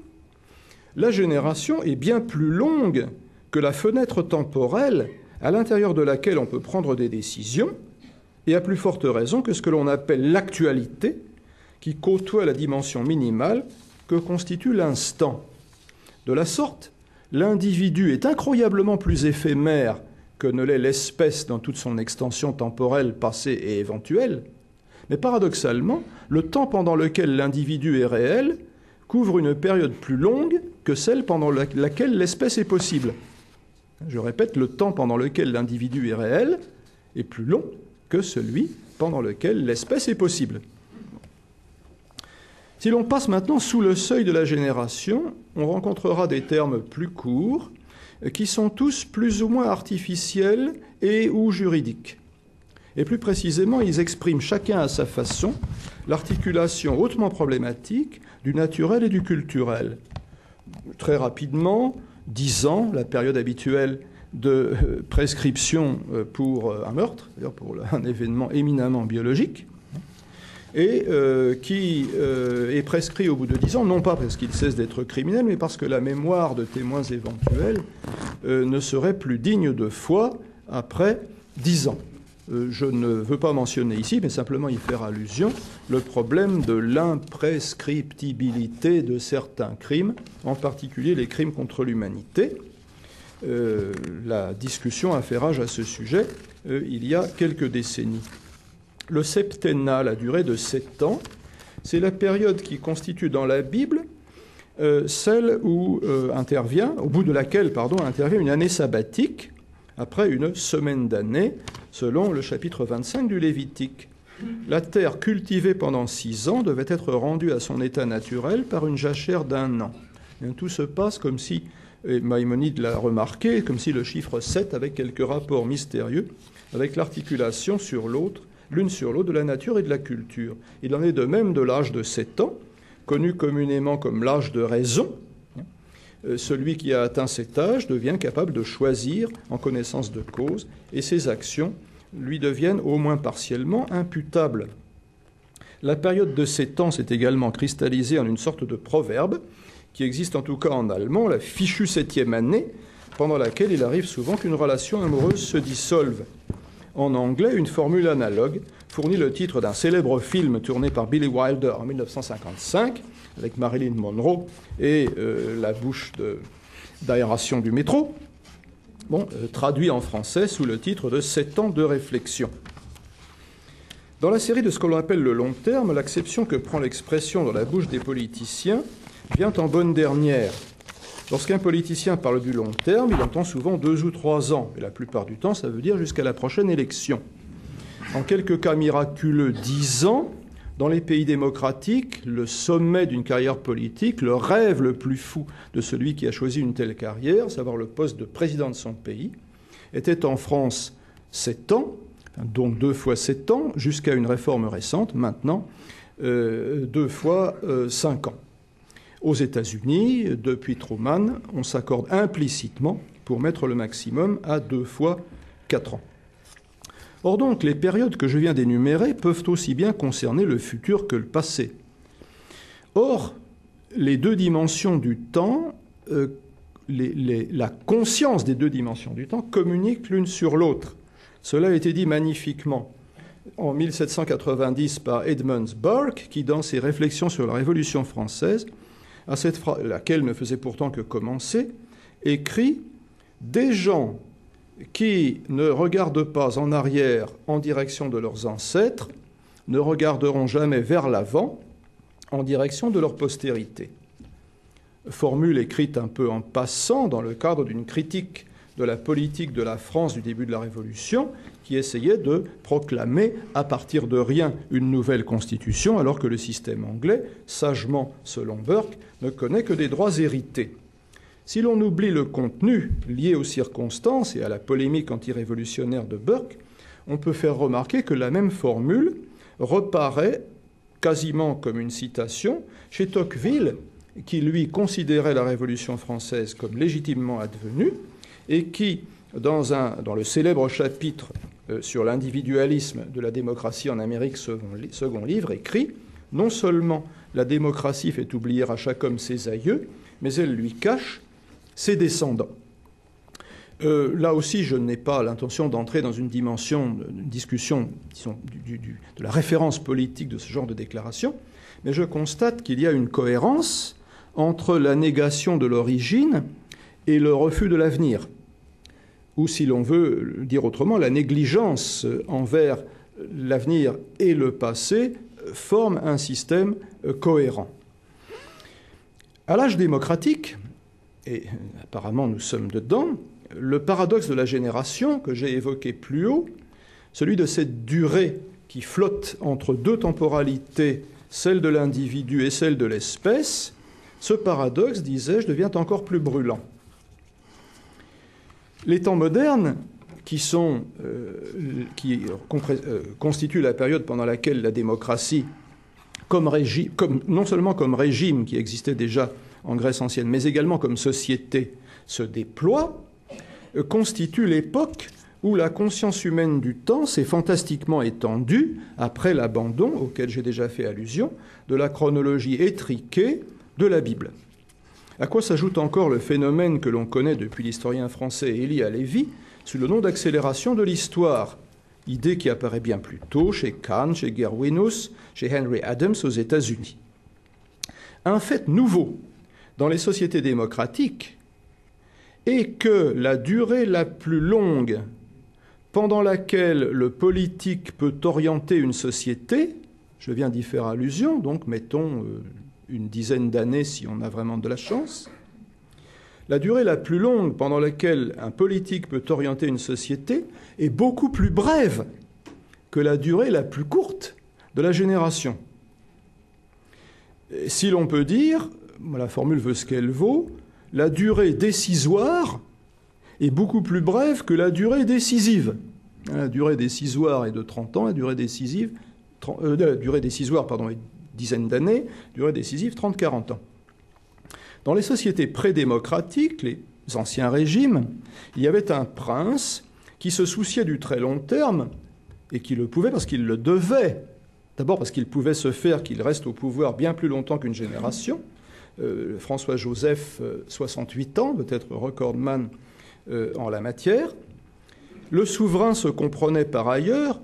la génération est bien plus longue que la fenêtre temporelle à l'intérieur de laquelle on peut prendre des décisions, et à plus forte raison que ce que l'on appelle l'actualité, qui côtoie la dimension minimale que constitue l'instant. De la sorte, l'individu est incroyablement plus éphémère que ne l'est l'espèce dans toute son extension temporelle passée et éventuelle, mais paradoxalement, le temps pendant lequel l'individu est réel couvre une période plus longue que celle pendant laquelle l'espèce est possible. Je répète, le temps pendant lequel l'individu est réel est plus long que celui pendant lequel l'espèce est possible. Si l'on passe maintenant sous le seuil de la génération, on rencontrera des termes plus courts qui sont tous plus ou moins artificiels et ou juridiques. Et plus précisément, ils expriment chacun à sa façon l'articulation hautement problématique du naturel et du culturel. Très rapidement, 10 ans, la période habituelle de prescription pour un meurtre, c'est-à-dire pour un événement éminemment biologique, et qui est prescrit au bout de 10 ans, non pas parce qu'il cesse d'être criminel, mais parce que la mémoire de témoins éventuels ne serait plus digne de foi après 10 ans. Je ne veux pas mentionner ici, mais simplement y faire allusion, le problème de l'imprescriptibilité de certains crimes, en particulier les crimes contre l'humanité. La discussion a fait rage à ce sujet il y a quelques décennies. Le septennat, la durée de 7 ans, c'est la période qui constitue dans la Bible celle où au bout de laquelle intervient une année sabbatique, après une semaine d'année, selon le chapitre 25 du Lévitique. La terre cultivée pendant 6 ans devait être rendue à son état naturel par une jachère d'1 an. Et tout se passe comme si, et Maïmonide l'a remarqué, comme si le chiffre 7 avait quelques rapports mystérieux avec l'articulation l'une sur l'autre de la nature et de la culture. Il en est de même de l'âge de 7 ans, connu communément comme l'âge de raison. Celui qui a atteint cet âge devient capable de choisir en connaissance de cause, et ses actions lui deviennent au moins partiellement imputables. La période de 7 ans s'est également cristallisée en une sorte de proverbe, qui existe en tout cas en allemand, la fichue 7e année, pendant laquelle il arrive souvent qu'une relation amoureuse se dissolve. En anglais, une formule analogue fournit le titre d'un célèbre film tourné par Billy Wilder en 1955, avec Marilyn Monroe et la bouche d'aération du métro, traduit en français sous le titre de 7 ans de réflexion. Dans la série de ce que l'on appelle le long terme, l'acception que prend l'expression dans la bouche des politiciens vient en bonne dernière. Lorsqu'un politicien parle du long terme, il entend souvent 2 ou 3 ans, et la plupart du temps, ça veut dire jusqu'à la prochaine élection. En quelques cas miraculeux, 10 ans. Dans les pays démocratiques, le sommet d'une carrière politique, le rêve le plus fou de celui qui a choisi une telle carrière, à savoir le poste de président de son pays, était en France 7 ans, donc 2 fois 7 ans, jusqu'à une réforme récente, maintenant 2 fois 5 ans. Aux États-Unis, depuis Truman, on s'accorde implicitement pour mettre le maximum à 2 fois 4 ans. Or donc, les périodes que je viens d'énumérer peuvent aussi bien concerner le futur que le passé. Or, les 2 dimensions du temps, la conscience des 2 dimensions du temps communiquent l'une sur l'autre. Cela a été dit magnifiquement en 1790 par Edmund Burke, qui, dans ses réflexions sur la Révolution française, à cette phrase, laquelle ne faisait pourtant que commencer, écrit « Des gens qui ne regardent pas en arrière en direction de leurs ancêtres ne regarderont jamais vers l'avant en direction de leur postérité. » Formule écrite un peu en passant dans le cadre d'une critique de la politique de la France du début de la Révolution, qui essayait de proclamer à partir de rien une nouvelle constitution, alors que le système anglais, sagement selon Burke, ne connaît que des droits hérités. Si l'on oublie le contenu lié aux circonstances et à la polémique antirévolutionnaire de Burke, on peut faire remarquer que la même formule reparaît quasiment comme une citation chez Tocqueville, qui lui considérait la Révolution française comme légitimement advenue et qui, dans le célèbre chapitre sur l'individualisme de la démocratie en Amérique, second livre, écrit « Non seulement la démocratie fait oublier à chaque homme ses aïeux, mais elle lui cache ses descendants. » Là aussi, je n'ai pas l'intention d'entrer dans une discussion disons, de la référence politique de ce genre de déclaration, mais je constate qu'il y a une cohérence entre la négation de l'origine et le refus de l'avenir, ou si l'on veut dire autrement, la négligence envers l'avenir et le passé forme un système cohérent. À l'âge démocratique, et apparemment nous sommes dedans, le paradoxe de la génération que j'ai évoqué plus haut, celui de cette durée qui flotte entre 2 temporalités celle de l'individu et celle de l'espèce, ce paradoxe, disais-je, devient encore plus brûlant. Les temps modernes, qui constituent la période pendant laquelle la démocratie, non seulement comme régime qui existait déjà en Grèce ancienne, mais également comme société, se déploie, constituent l'époque où la conscience humaine du temps s'est fantastiquement étendue après l'abandon, auquel j'ai déjà fait allusion, de la chronologie étriquée de la Bible. À quoi s'ajoute encore le phénomène que l'on connaît depuis l'historien français Élie Halévy sous le nom d'accélération de l'histoire, idée qui apparaît bien plus tôt chez Kant, chez Gervinus, chez Henry Adams aux États-Unis. Un fait nouveau dans les sociétés démocratiques est que la durée la plus longue pendant laquelle le politique peut orienter une société, je viens d'y faire allusion, donc mettons une dizaine d'années si on a vraiment de la chance, la durée la plus longue pendant laquelle un politique peut orienter une société est beaucoup plus brève que la durée la plus courte de la génération. Si l'on peut dire, la formule veut ce qu'elle vaut, la durée décisoire est beaucoup plus brève que la durée décisive. La durée décisoire est de 30 ans, la durée décisive, est dizaine d'années, durée décisive 30-40 ans. Dans les sociétés pré-démocratiques, les anciens régimes, il y avait un prince qui se souciait du très long terme et qui le pouvait parce qu'il le devait. D'abord parce qu'il pouvait se faire qu'il reste au pouvoir bien plus longtemps qu'une génération. François-Joseph, 68 ans, peut-être recordman en la matière. Le souverain se comprenait par ailleurs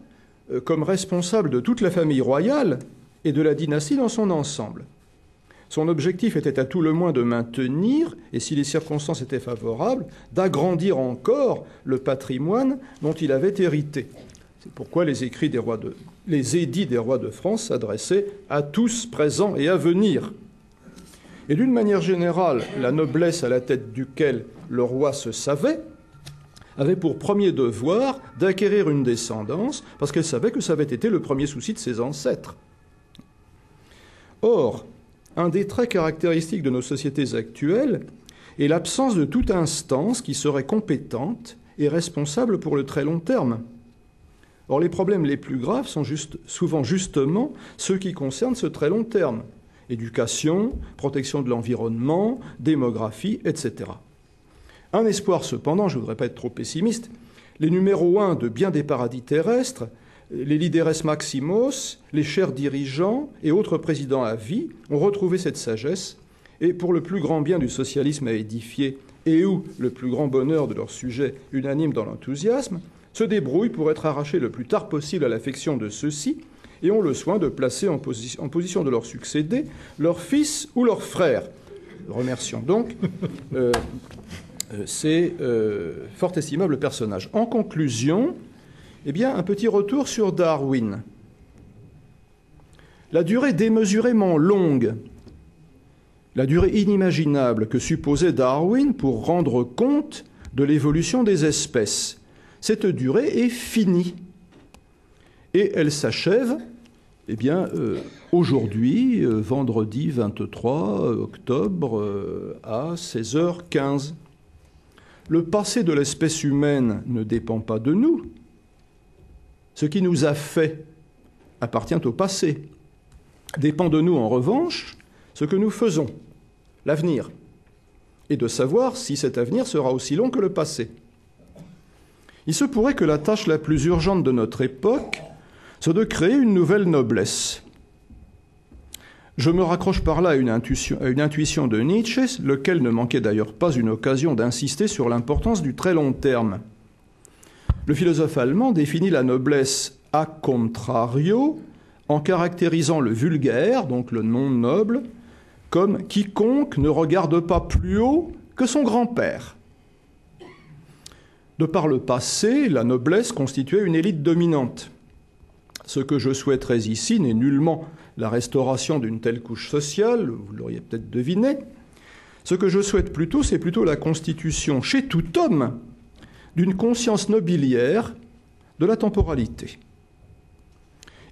comme responsable de toute la famille royale et de la dynastie dans son ensemble. Son objectif était à tout le moins de maintenir, et si les circonstances étaient favorables, d'agrandir encore le patrimoine dont il avait hérité. C'est pourquoi les édits des rois de France s'adressaient à tous présents et à venir. Et d'une manière générale, la noblesse à la tête duquel le roi se savait avait pour premier devoir d'acquérir une descendance, parce qu'elle savait que ça avait été le premier souci de ses ancêtres. Or, un des traits caractéristiques de nos sociétés actuelles est l'absence de toute instance qui serait compétente et responsable pour le très long terme. Or, les problèmes les plus graves sont souvent justement ceux qui concernent ce très long terme. Éducation, protection de l'environnement, démographie, etc. Un espoir cependant, je ne voudrais pas être trop pessimiste, les numéros 1 de bien des paradis terrestres, les lideres maximos, les chers dirigeants et autres présidents à vie ont retrouvé cette sagesse et pour le plus grand bien du socialisme à édifier et ou le plus grand bonheur de leurs sujets unanimes dans l'enthousiasme, se débrouillent pour être arrachés le plus tard possible à l'affection de ceux-ci et ont le soin de placer en position de leur succéder leur fils ou leur frère. Remercions donc ces fort estimables personnages. En conclusion, eh bien, un petit retour sur Darwin. La durée démesurément longue, la durée inimaginable que supposait Darwin pour rendre compte de l'évolution des espèces, cette durée est finie. Et elle s'achève, eh bien, aujourd'hui, vendredi 23 octobre, à 16h15. Le passé de l'espèce humaine ne dépend pas de nous. Ce qui nous a fait appartient au passé. Dépend de nous, en revanche, ce que nous faisons, l'avenir, et de savoir si cet avenir sera aussi long que le passé. Il se pourrait que la tâche la plus urgente de notre époque soit de créer une nouvelle noblesse. Je me raccroche par là à une intuition de Nietzsche, lequel ne manquait d'ailleurs pas une occasion d'insister sur l'importance du très long terme. Le philosophe allemand définit la noblesse a contrario en caractérisant le vulgaire, donc le non noble, comme quiconque ne regarde pas plus haut que son grand-père. De par le passé, la noblesse constituait une élite dominante. Ce que je souhaiterais ici n'est nullement la restauration d'une telle couche sociale, vous l'auriez peut-être deviné. Ce que je souhaite plutôt, c'est plutôt la constitution chez tout homme d'une conscience nobiliaire de la temporalité.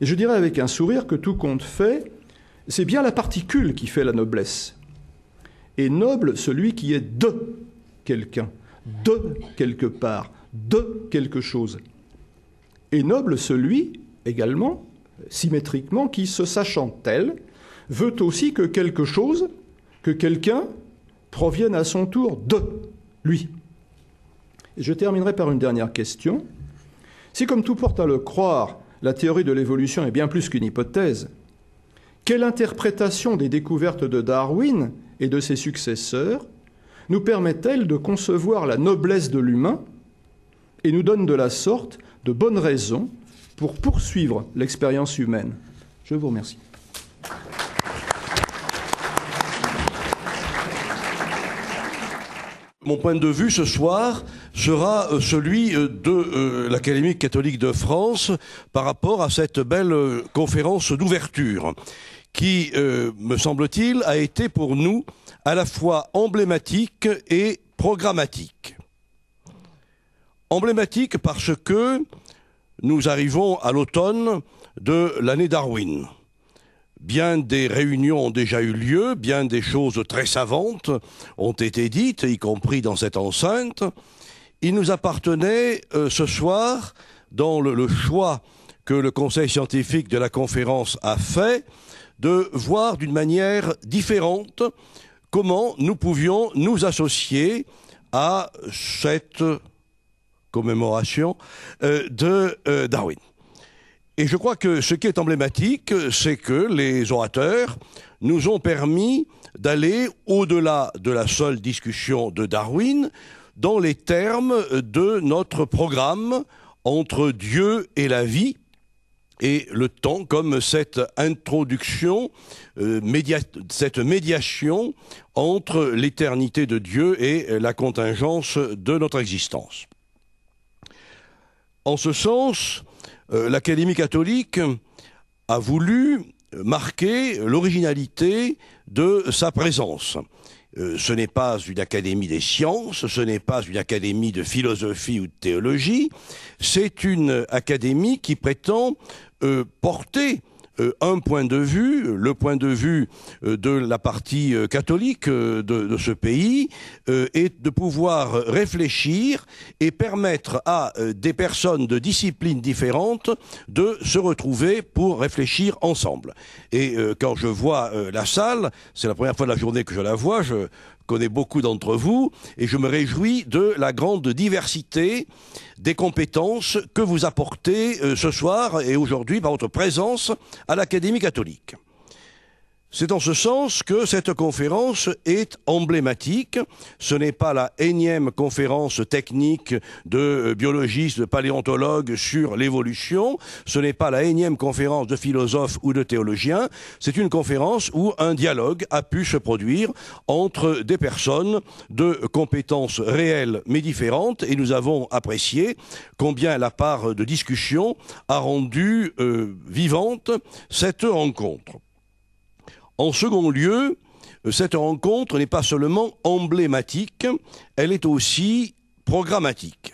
Et je dirais avec un sourire que tout compte fait, C'est bien la particule qui fait la noblesse. Et noble celui qui est de quelqu'un, de quelque part, de quelque chose. Et noble celui, également, symétriquement, qui, se sachant tel, veut aussi que quelque chose, que quelqu'un, provienne à son tour de lui. Et je terminerai par une dernière question. Si, comme tout porte à le croire, la théorie de l'évolution est bien plus qu'une hypothèse, quelle interprétation des découvertes de Darwin et de ses successeurs nous permet-elle de concevoir la noblesse de l'humain et nous donne de la sorte de bonnes raisons pour poursuivre l'expérience humaine? Je vous remercie. Mon point de vue ce soir sera celui de l'Académie catholique de France par rapport à cette belle conférence d'ouverture qui, me semble-t-il, a été pour nous à la fois emblématique et programmatique. Emblématique parce que nous arrivons à l'automne de l'année Darwin. Bien des réunions ont déjà eu lieu, bien des choses très savantes ont été dites, y compris dans cette enceinte. Il nous appartenait ce soir, dans le choix que le Conseil scientifique de la conférence a fait, de voir d'une manière différente comment nous pouvions nous associer à cette commémoration de Darwin. Et je crois que ce qui est emblématique, c'est que les orateurs nous ont permis d'aller au-delà de la seule discussion de Darwin dans les termes de notre programme entre Dieu et la vie, et le temps comme cette introduction, cette médiation entre l'éternité de Dieu et la contingence de notre existence. En ce sens, l'Académie catholique a voulu marquer l'originalité de sa présence. Ce n'est pas une académie des sciences, ce n'est pas une académie de philosophie ou de théologie, c'est une académie qui prétend porter un point de vue, le point de vue de la partie catholique de ce pays, et de pouvoir réfléchir et permettre à des personnes de disciplines différentes de se retrouver pour réfléchir ensemble. Et quand je vois la salle, c'est la première fois de la journée que je la vois, je connais beaucoup d'entre vous, et je me réjouis de la grande diversité des compétences que vous apportez ce soir et aujourd'hui par votre présence à l'Académie catholique. C'est en ce sens que cette conférence est emblématique. Ce n'est pas la énième conférence technique de biologistes, de paléontologues sur l'évolution. Ce n'est pas la énième conférence de philosophes ou de théologiens. C'est une conférence où un dialogue a pu se produire entre des personnes de compétences réelles mais différentes. Et nous avons apprécié combien la part de discussion a rendu vivante cette rencontre. En second lieu, cette rencontre n'est pas seulement emblématique, elle est aussi programmatique.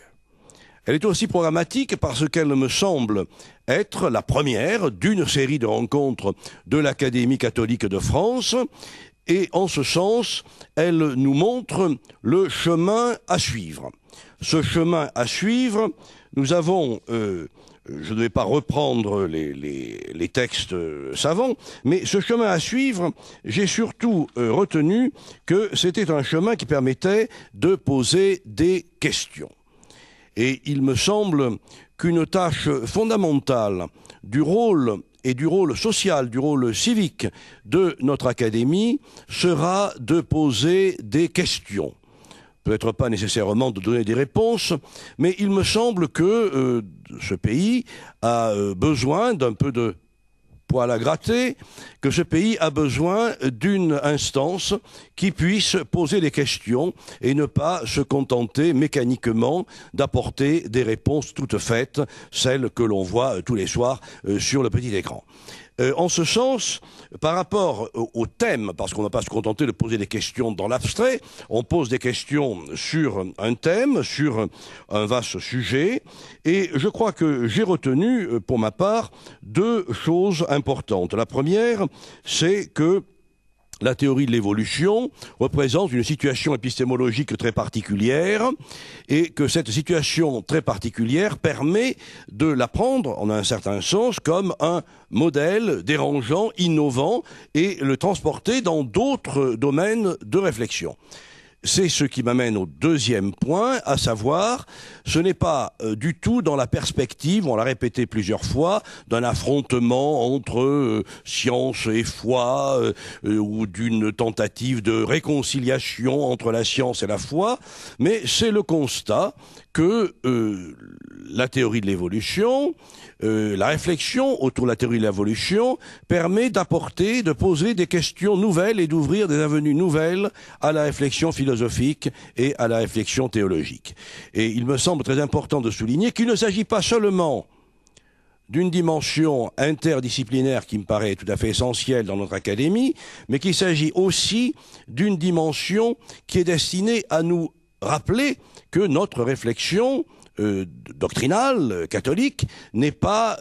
Elle est aussi programmatique parce qu'elle me semble être la première d'une série de rencontres de l'Académie catholique de France, et en ce sens, elle nous montre le chemin à suivre. Ce chemin à suivre, nous avons... je ne vais pas reprendre les textes savants, mais ce chemin à suivre, j'ai surtout retenu que c'était un chemin qui permettait de poser des questions. Et il me semble qu'une tâche fondamentale du rôle et du rôle social, du rôle civique de notre académie sera de poser des questions. Peut-être pas nécessairement de donner des réponses, mais il me semble que ce pays a besoin d'un peu de poil à gratter, que ce pays a besoin d'une instance qui puisse poser des questions et ne pas se contenter mécaniquement d'apporter des réponses toutes faites, celles que l'on voit tous les soirs sur le petit écran. En ce sens, par rapport au thème, parce qu'on ne va pas se contenter de poser des questions dans l'abstrait, on pose des questions sur un thème, sur un vaste sujet, et je crois que j'ai retenu, pour ma part, deux choses importantes. La première, c'est que la théorie de l'évolution représente une situation épistémologique très particulière et que cette situation très particulière permet de la prendre, en un certain sens, comme un modèle dérangeant, innovant et le transporter dans d'autres domaines de réflexion. C'est ce qui m'amène au deuxième point, à savoir, ce n'est pas du tout dans la perspective, on l'a répété plusieurs fois, d'un affrontement entre science et foi, ou d'une tentative de réconciliation entre la science et la foi, mais c'est le constat que la théorie de l'évolution, la réflexion autour de la théorie de l'évolution permet d'apporter, de poser des questions nouvelles et d'ouvrir des avenues nouvelles à la réflexion philosophique et à la réflexion théologique. Et il me semble très important de souligner qu'il ne s'agit pas seulement d'une dimension interdisciplinaire qui me paraît tout à fait essentielle dans notre académie, mais qu'il s'agit aussi d'une dimension qui est destinée à nous rappeler que notre réflexion doctrinale, catholique, n'est pas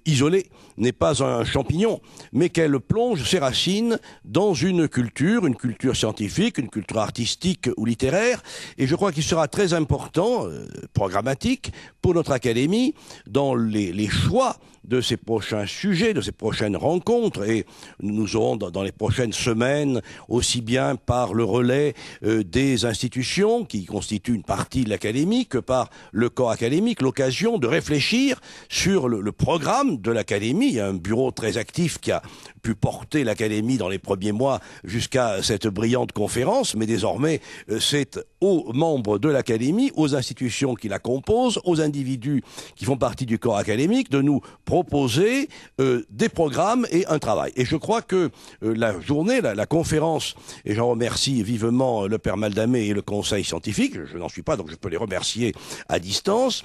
isolée, n'est pas un champignon, mais qu'elle plonge ses racines dans une culture scientifique, une culture artistique ou littéraire, et je crois qu'il sera très important, programmatique, pour notre académie, dans les choix de ces prochains sujets, de ces prochaines rencontres, et nous aurons dans les prochaines semaines, aussi bien par le relais des institutions qui constituent une partie de l'académie que par le corps académique, l'occasion de réfléchir sur le programme de l'académie. Il y a un bureau très actif qui a pu porter l'académie dans les premiers mois jusqu'à cette brillante conférence, mais désormais c'est aux membres de l'académie, aux institutions qui la composent, aux individus qui font partie du corps académique de nous proposer des programmes et un travail. Et je crois que la journée, la conférence, et j'en remercie vivement le Père Maldamé et le Conseil scientifique, je n'en suis pas donc je peux les remercier à distance,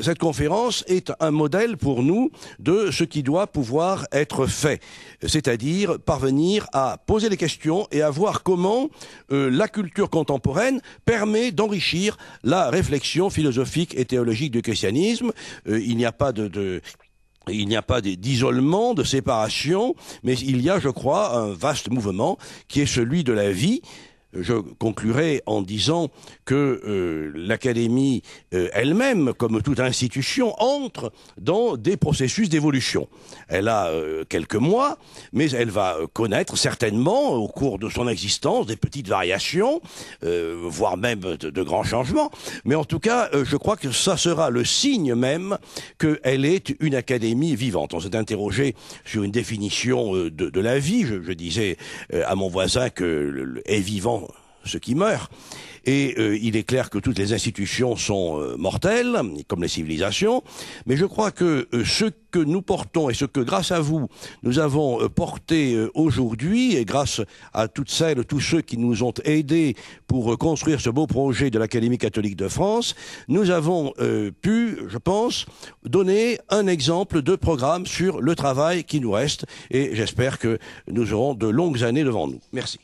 cette conférence est un modèle pour nous de ce qui doit pouvoir être fait. C'est-à-dire parvenir à poser des questions et à voir comment la culture contemporaine permet d'enrichir la réflexion philosophique et théologique du christianisme. Il n'y a pas d'isolement, de séparation, mais il y a, je crois, un vaste mouvement qui est celui de la vie. Je conclurai en disant que l'académie elle-même, comme toute institution, entre dans des processus d'évolution. Elle a quelques mois, mais elle va connaître certainement au cours de son existence des petites variations, voire même de grands changements. Mais en tout cas, je crois que ça sera le signe même qu'elle est une académie vivante. On s'est interrogé sur une définition de la vie. Je disais à mon voisin que est vivant ce qui meurt. Et il est clair que toutes les institutions sont mortelles, comme les civilisations, mais je crois que ce que nous portons et ce que, grâce à vous, nous avons porté aujourd'hui, et grâce à toutes celles, tous ceux qui nous ont aidés pour construire ce beau projet de l'Académie catholique de France, nous avons pu, je pense, donner un exemple de programme sur le travail qui nous reste, et j'espère que nous aurons de longues années devant nous. Merci.